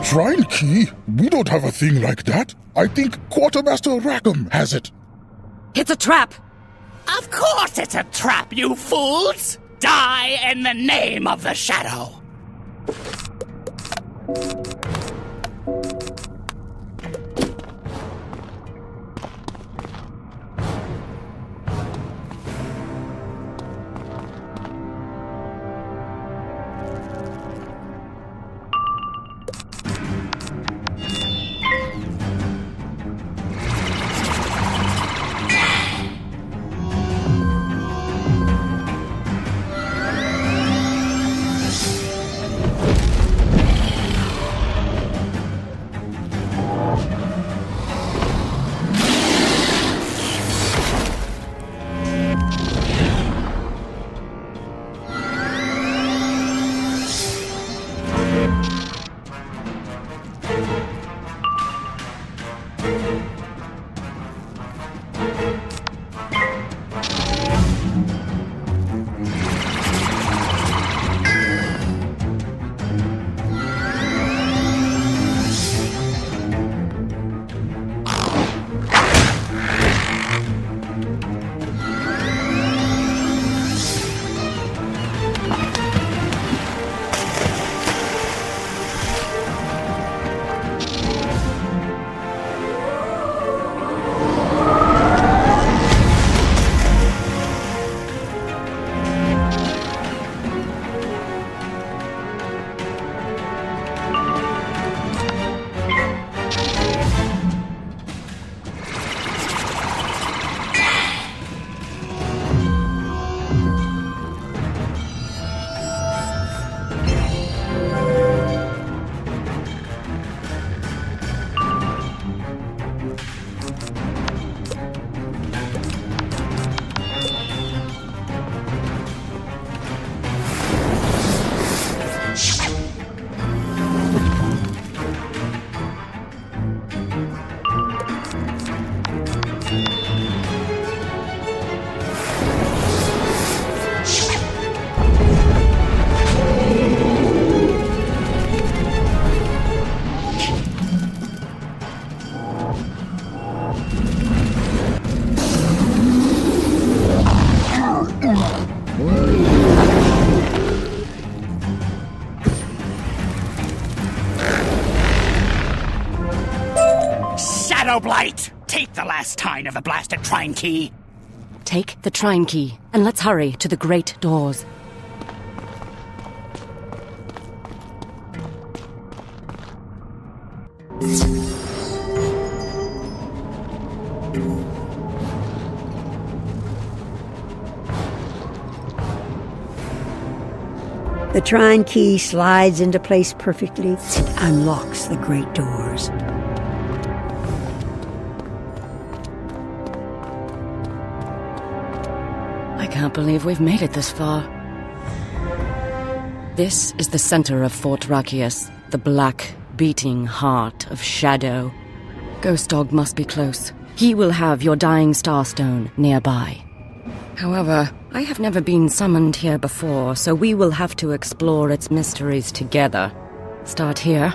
Shrine key? We don't have a thing like that. I think Quartermaster Rackham has it. It's a trap! Of course it's a trap, you fools! Die in the name of the Shadow! Shadow Blight! Take the last tine of the blasted Trine Key! Take the Trine Key, and let's hurry to the great doors. The Trine Key slides into place perfectly and unlocks the great doors. I can't believe we've made it this far. This is the center of Fort Rakius, the black, beating heart of Shadow. Ghost Dog must be close. He will have your Dying Starstone nearby. However, I have never been summoned here before, so we will have to explore its mysteries together. Start here.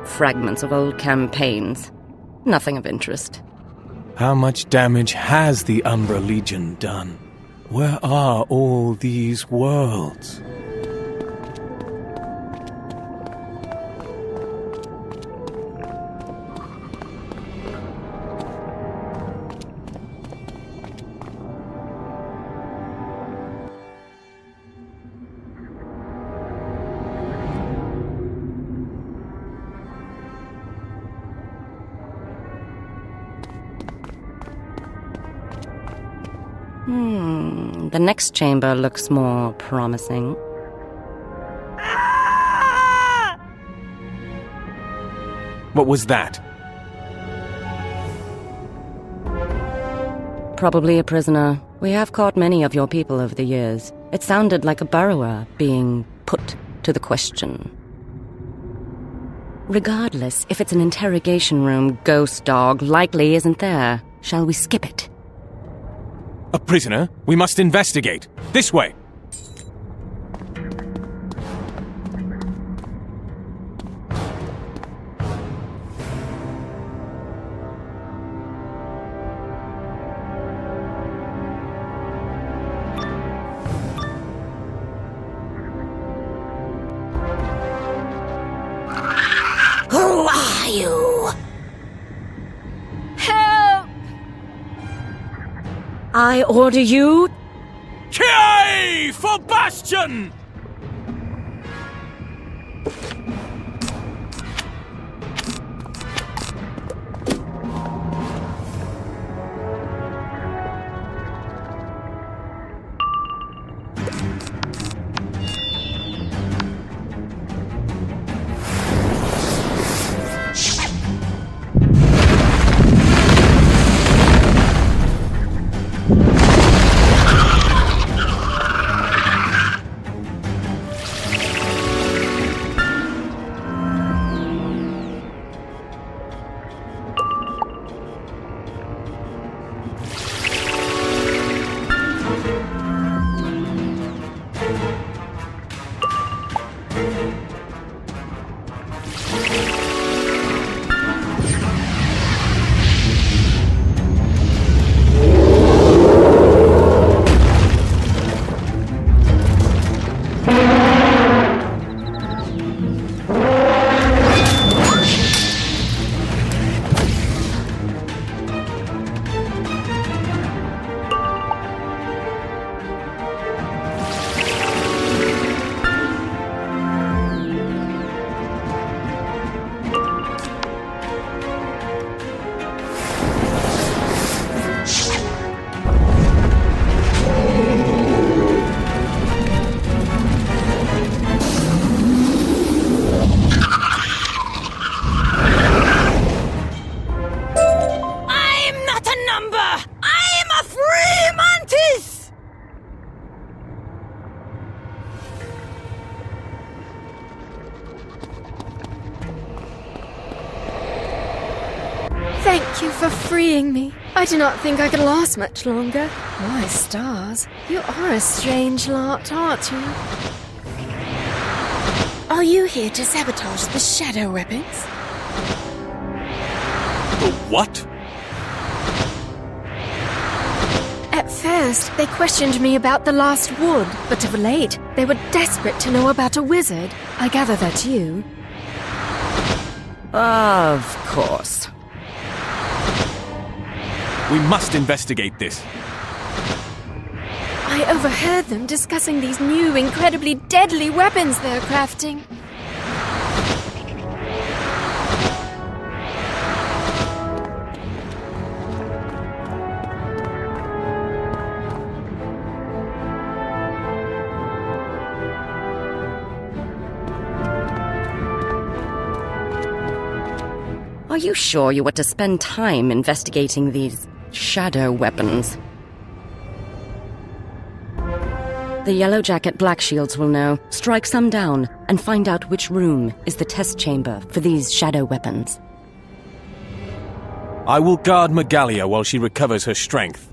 Fragments of old campaigns. Nothing of interest. How much damage has the Umbra Legion done? Where are all these worlds? The next chamber looks more promising. What was that? Probably a prisoner. We have caught many of your people over the years. It sounded like a burrower being put to the question. Regardless, if it's an interrogation room, Ghost Dog likely isn't there. Shall we skip it? A prisoner? We must investigate. This way! Who are you? Help! I order you... Kiai for Bastion! Thank you for freeing me. I do not think I could last much longer. My stars, you are a strange lot, aren't you? Are you here to sabotage the shadow weapons? The what? First, they questioned me about the last wood, but of late, they were desperate to know about a wizard. I gather that's you. Of course. We must investigate this. I overheard them discussing these new, incredibly deadly weapons they're crafting. Are you sure you want to spend time investigating these shadow weapons? The Yellow Jacket Black Shields will know. Strike some down and find out which room is the test chamber for these shadow weapons. I will guard Magalia while she recovers her strength.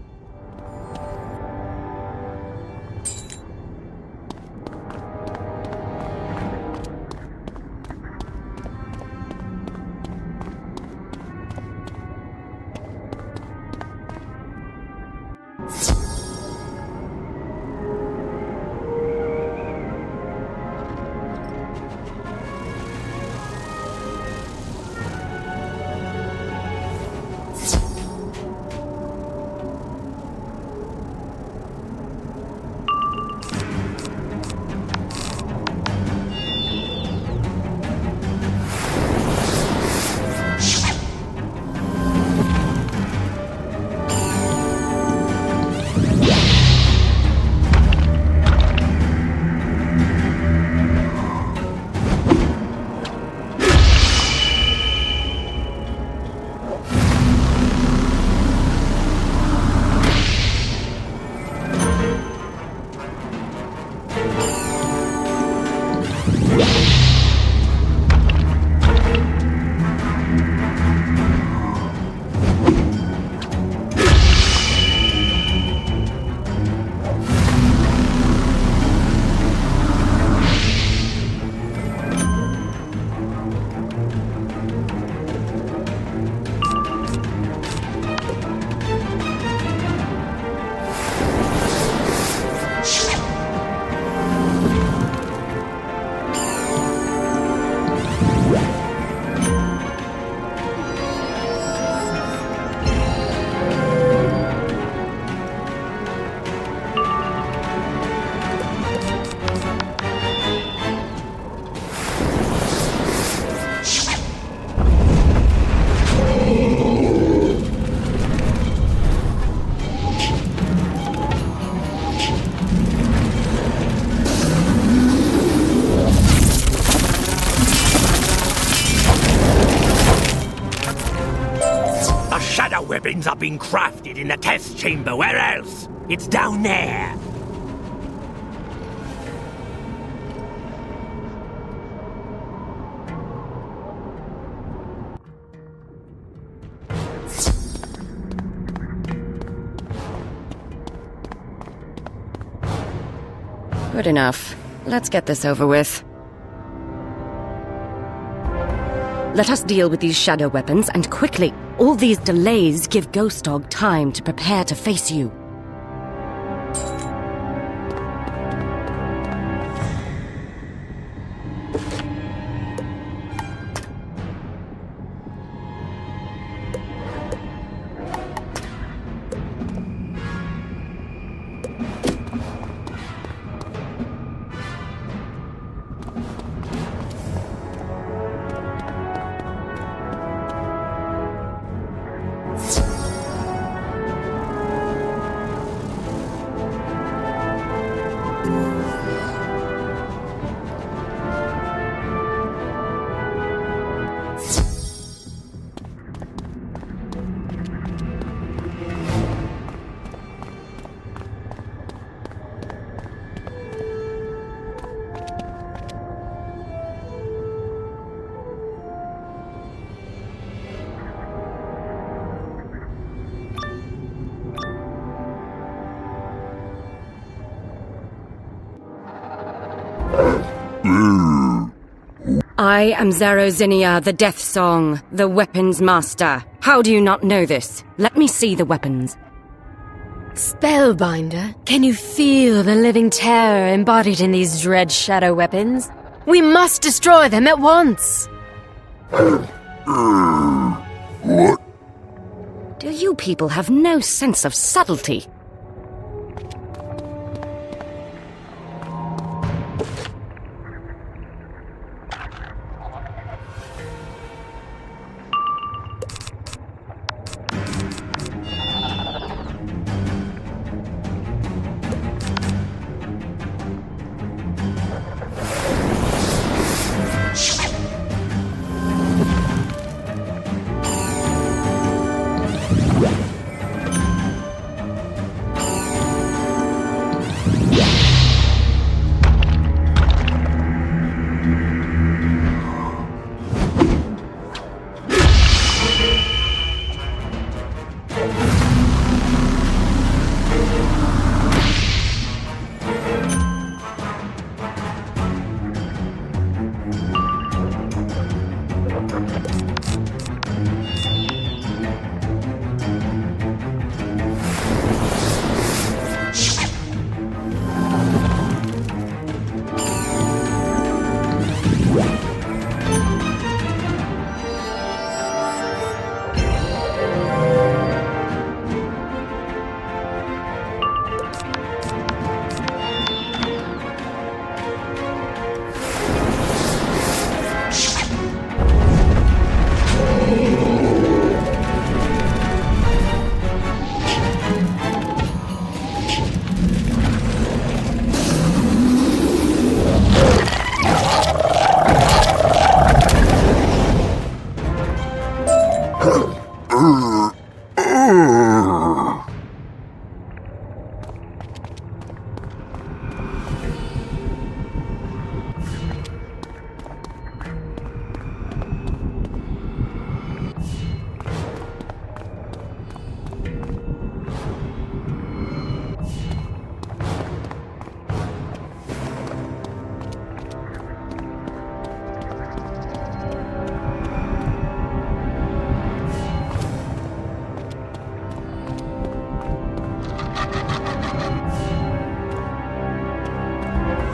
Weapons are being crafted in the test chamber. Where else? It's down there. Good enough. Let's get this over with. Let us deal with these shadow weapons, and quickly. All these delays give Ghost Dog time to prepare to face you. I am Zerozinia, the Death Song, the Weapons Master. How do you not know this? Let me see the weapons. Spellbinder, can you feel the living terror embodied in these dread shadow weapons? We must destroy them at once! What? Do you people have no sense of subtlety?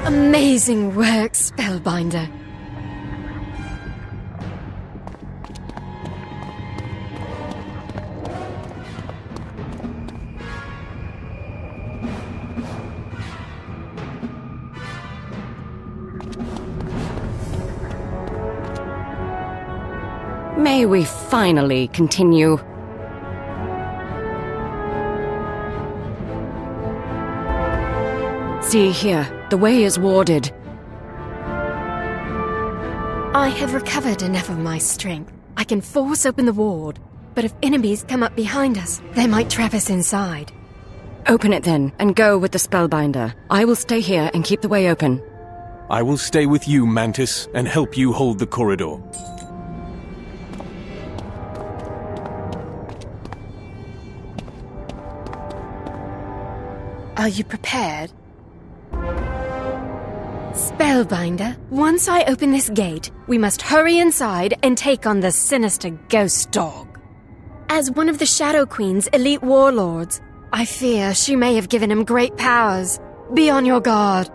Amazing work, Spellbinder. May we finally continue? See here, the way is warded. I have recovered enough of my strength. I can force open the ward, but if enemies come up behind us, they might trap us inside. Open it then, and go with the Spellbinder. I will stay here and keep the way open. I will stay with you, Mantis, and help you hold the corridor. Are you prepared? Spellbinder, once I open this gate, we must hurry inside and take on the sinister ghost dog. As one of the Shadow Queen's elite warlords, I fear she may have given him great powers. Be on your guard.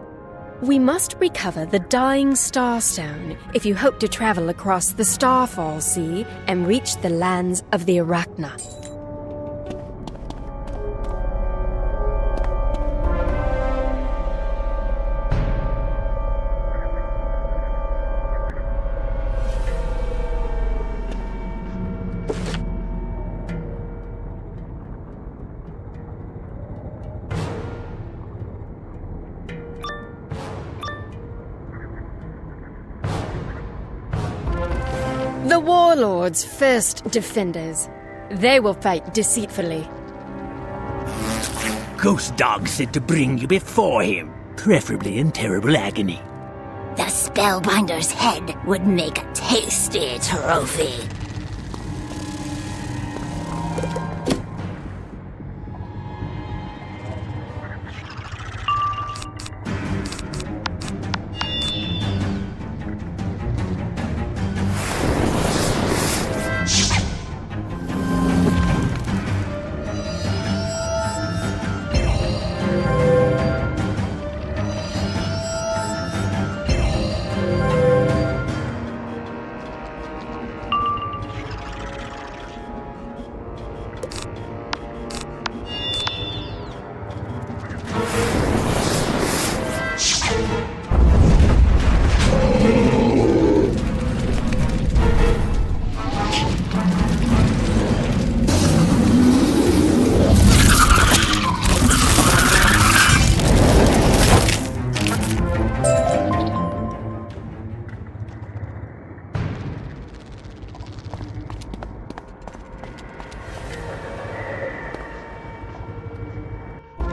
We must recover the Dying Starstone if you hope to travel across the Starfall Sea and reach the lands of the Arachna. The Warlord's first defenders. They will fight deceitfully. Ghost Dog said to bring you before him, preferably in terrible agony. The Spellbinder's head would make a tasty trophy.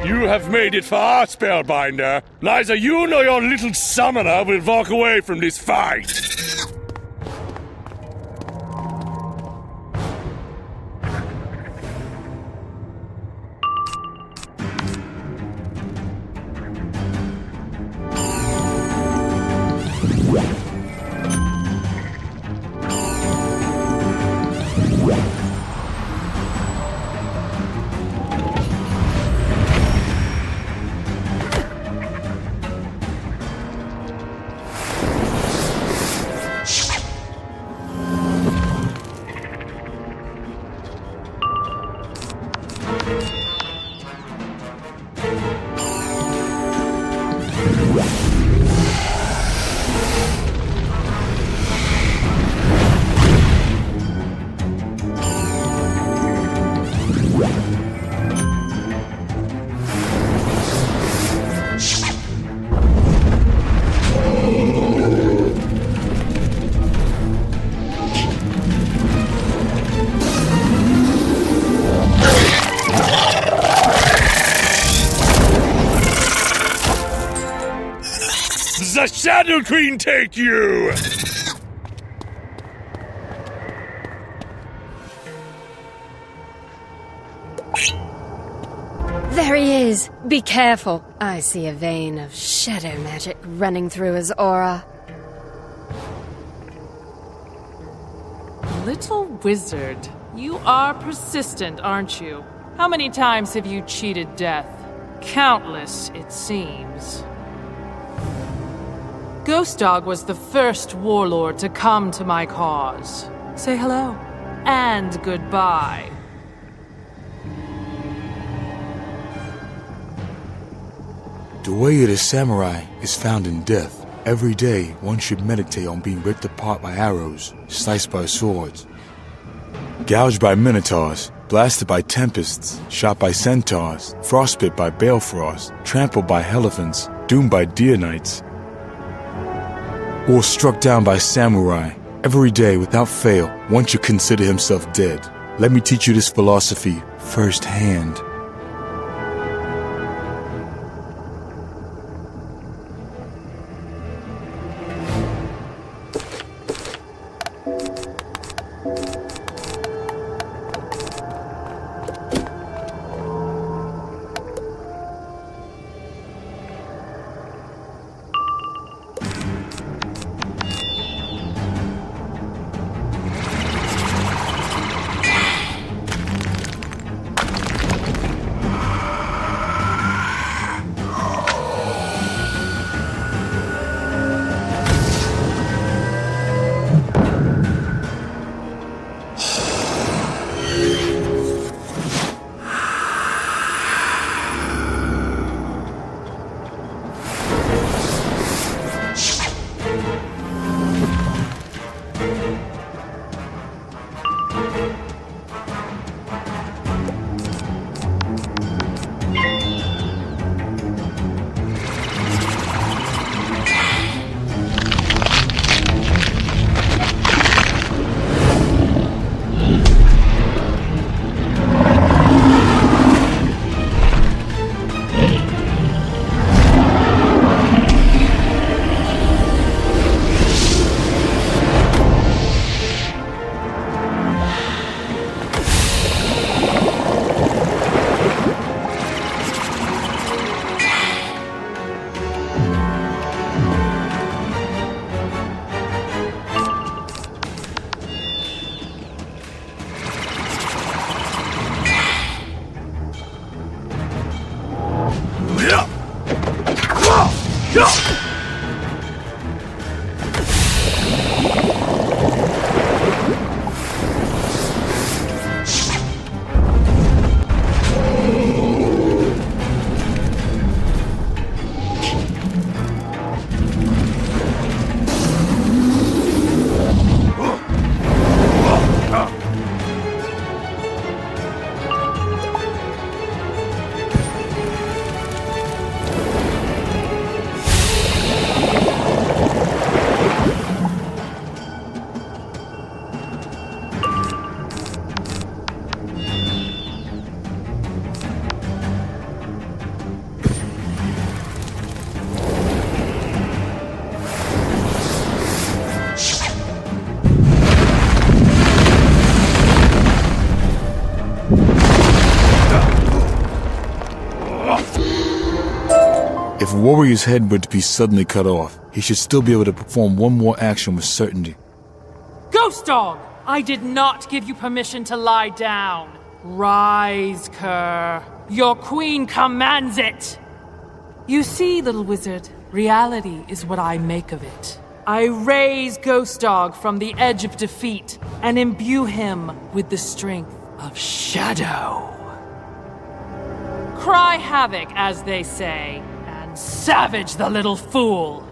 You have made it far, Spellbinder. Neither you nor your little summoner will walk away from this fight. The Shadow Queen take you! There he is! Be careful! I see a vein of shadow magic running through his aura. Little wizard, you are persistent, aren't you? How many times have you cheated death? Countless, it seems. Ghost Dog was the first warlord to come to my cause. Say hello. And goodbye. The way of the samurai is found in death. Every day, one should meditate on being ripped apart by arrows, sliced by swords, gouged by minotaurs, blasted by tempests, shot by centaurs, frostbit by balefrost, trampled by elephants, doomed by deer knights, or struck down by samurai. Every day, without fail, one should consider himself dead. Let me teach you this philosophy firsthand. If a warrior's head were to be suddenly cut off, he should still be able to perform one more action with certainty. Ghost Dog! I did not give you permission to lie down. Rise, Kerr. Your queen commands it! You see, little wizard, reality is what I make of it. I raise Ghost Dog from the edge of defeat and imbue him with the strength of shadow. Cry havoc, as they say, and savage the little fool!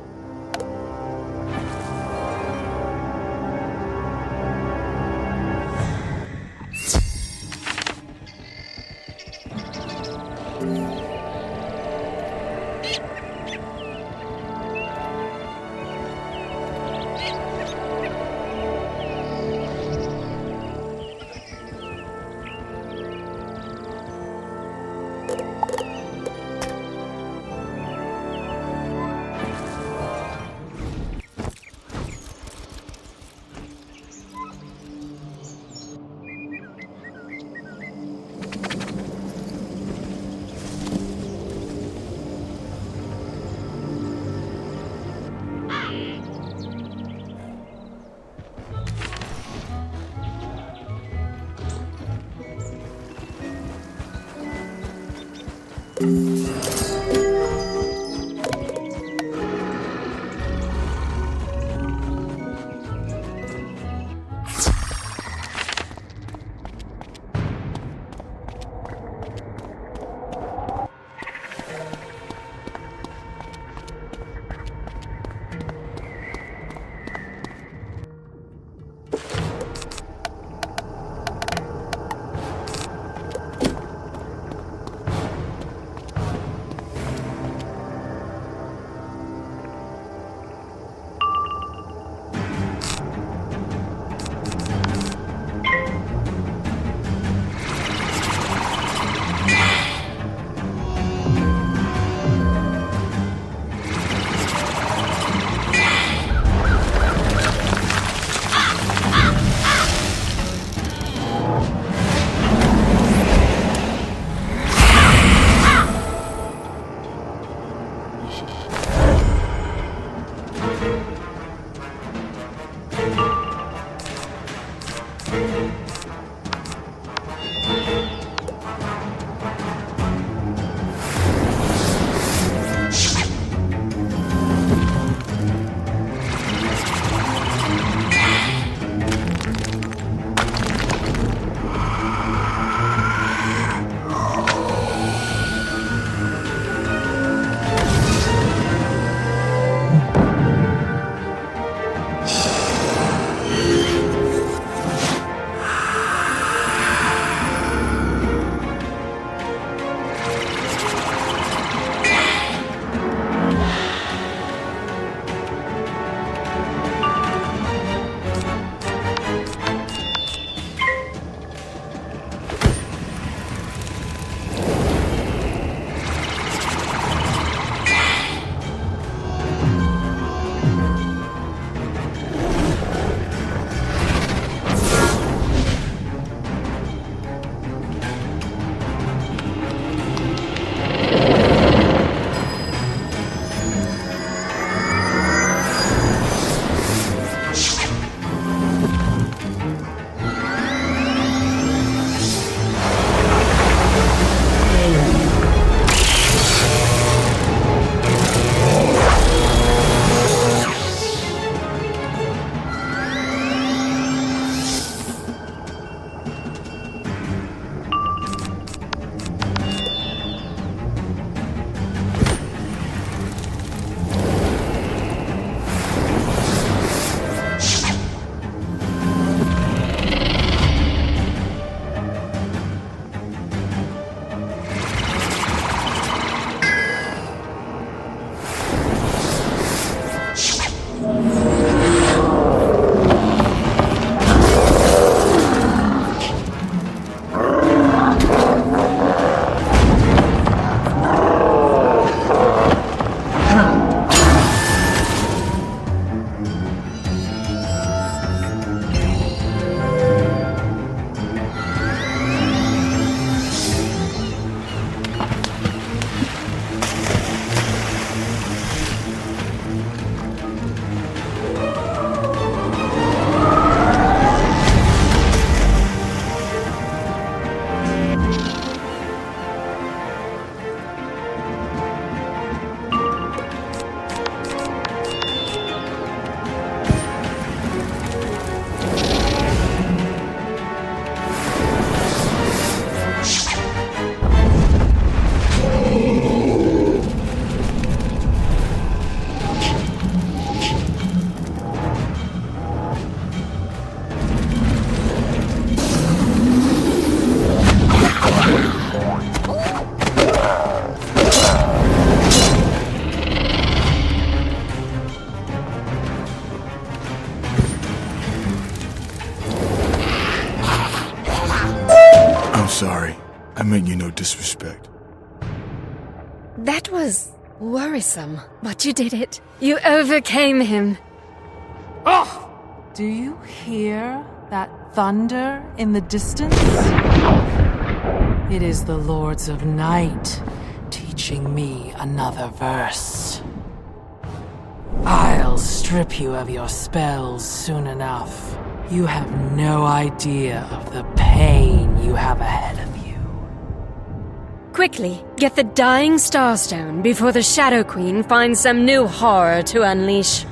disrespect. That was worrisome, but you did it. You overcame him. Oh! Do you hear that thunder in the distance? It is the Lords of Night teaching me another verse. I'll strip you of your spells soon enough. You have no idea of the pain you have ahead of you. Quickly, get the Dying Starstone before the Shadow Queen finds some new horror to unleash.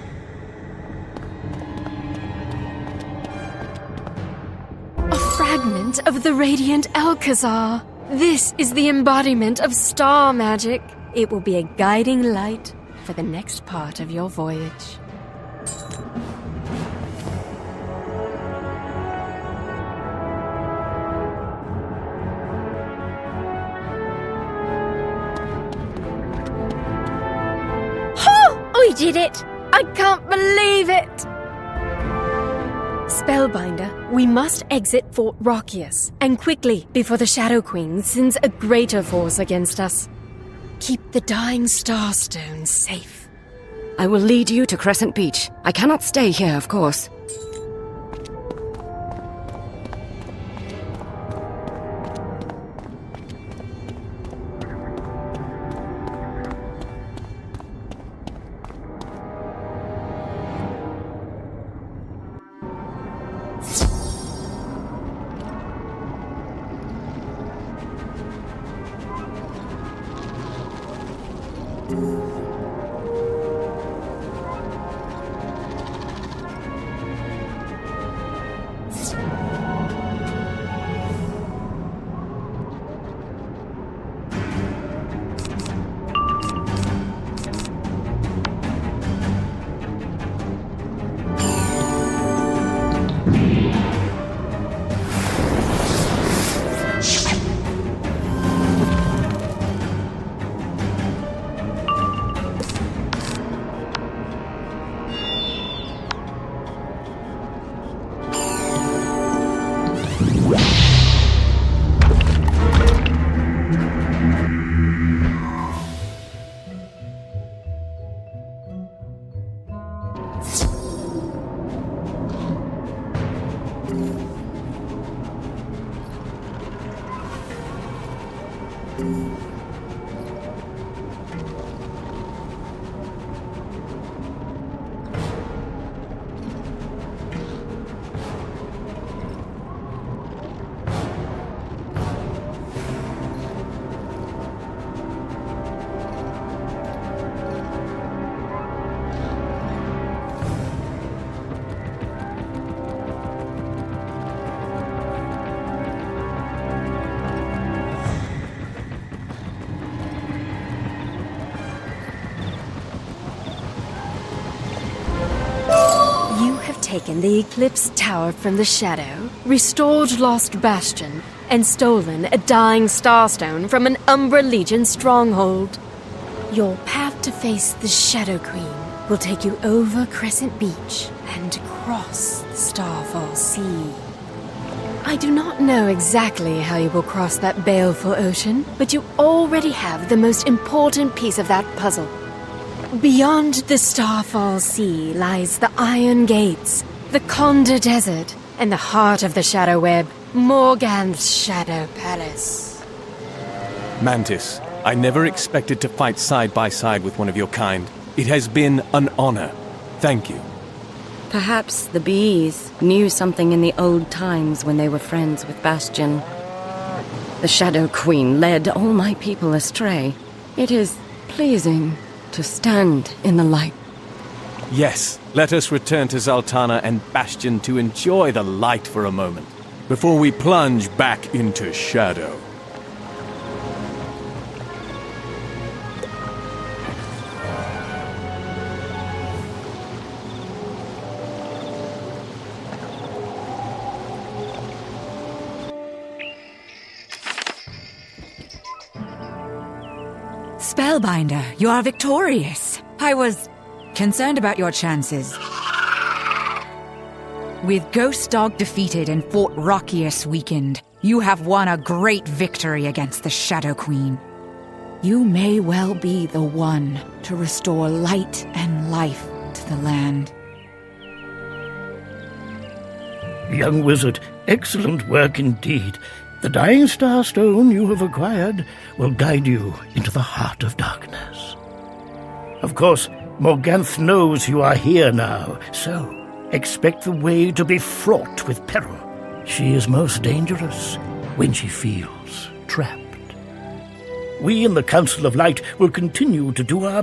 A fragment of the Radiant Alcazar. This is the embodiment of star magic. It will be a guiding light for the next part of your voyage. We did it! I can't believe it! Spellbinder, we must exit Fort Rockius, and quickly, before the Shadow Queen sends a greater force against us. Keep the Dying Starstone safe. I will lead you to Crescent Beach. I cannot stay here, of course. Taken the Eclipse Tower from the Shadow, restored Lost Bastion, and stolen a Dying Starstone from an Umbra Legion stronghold. Your path to face the Shadow Queen will take you over Crescent Beach and across the Starfall Sea. I do not know exactly how you will cross that baleful ocean, but you already have the most important piece of that puzzle. Beyond the Starfall Sea lies the Iron Gates, the Conda Desert, and the heart of the Shadow Web, Morganth's Shadow Palace. Mantis, I never expected to fight side by side with one of your kind. It has been an honor. Thank you. Perhaps the bees knew something in the old times when they were friends with Bastion. The Shadow Queen led all my people astray. It is pleasing to stand in the light. Yes, let us return to Zaltana and Bastion to enjoy the light for a moment, before we plunge back into shadow. Spellbinder, you are victorious. I was concerned about your chances. With Ghost Dog defeated and Fort Rockius weakened, You have won a great victory against the Shadow Queen. You may well be the one to restore light and life to the land. Young wizard, excellent work indeed. The Dying Star Stone you have acquired will guide you into the heart of darkness. Of course, Morganth knows you are here now, so expect the way to be fraught with peril. She is most dangerous when she feels trapped. We in the Council of Light will continue to do our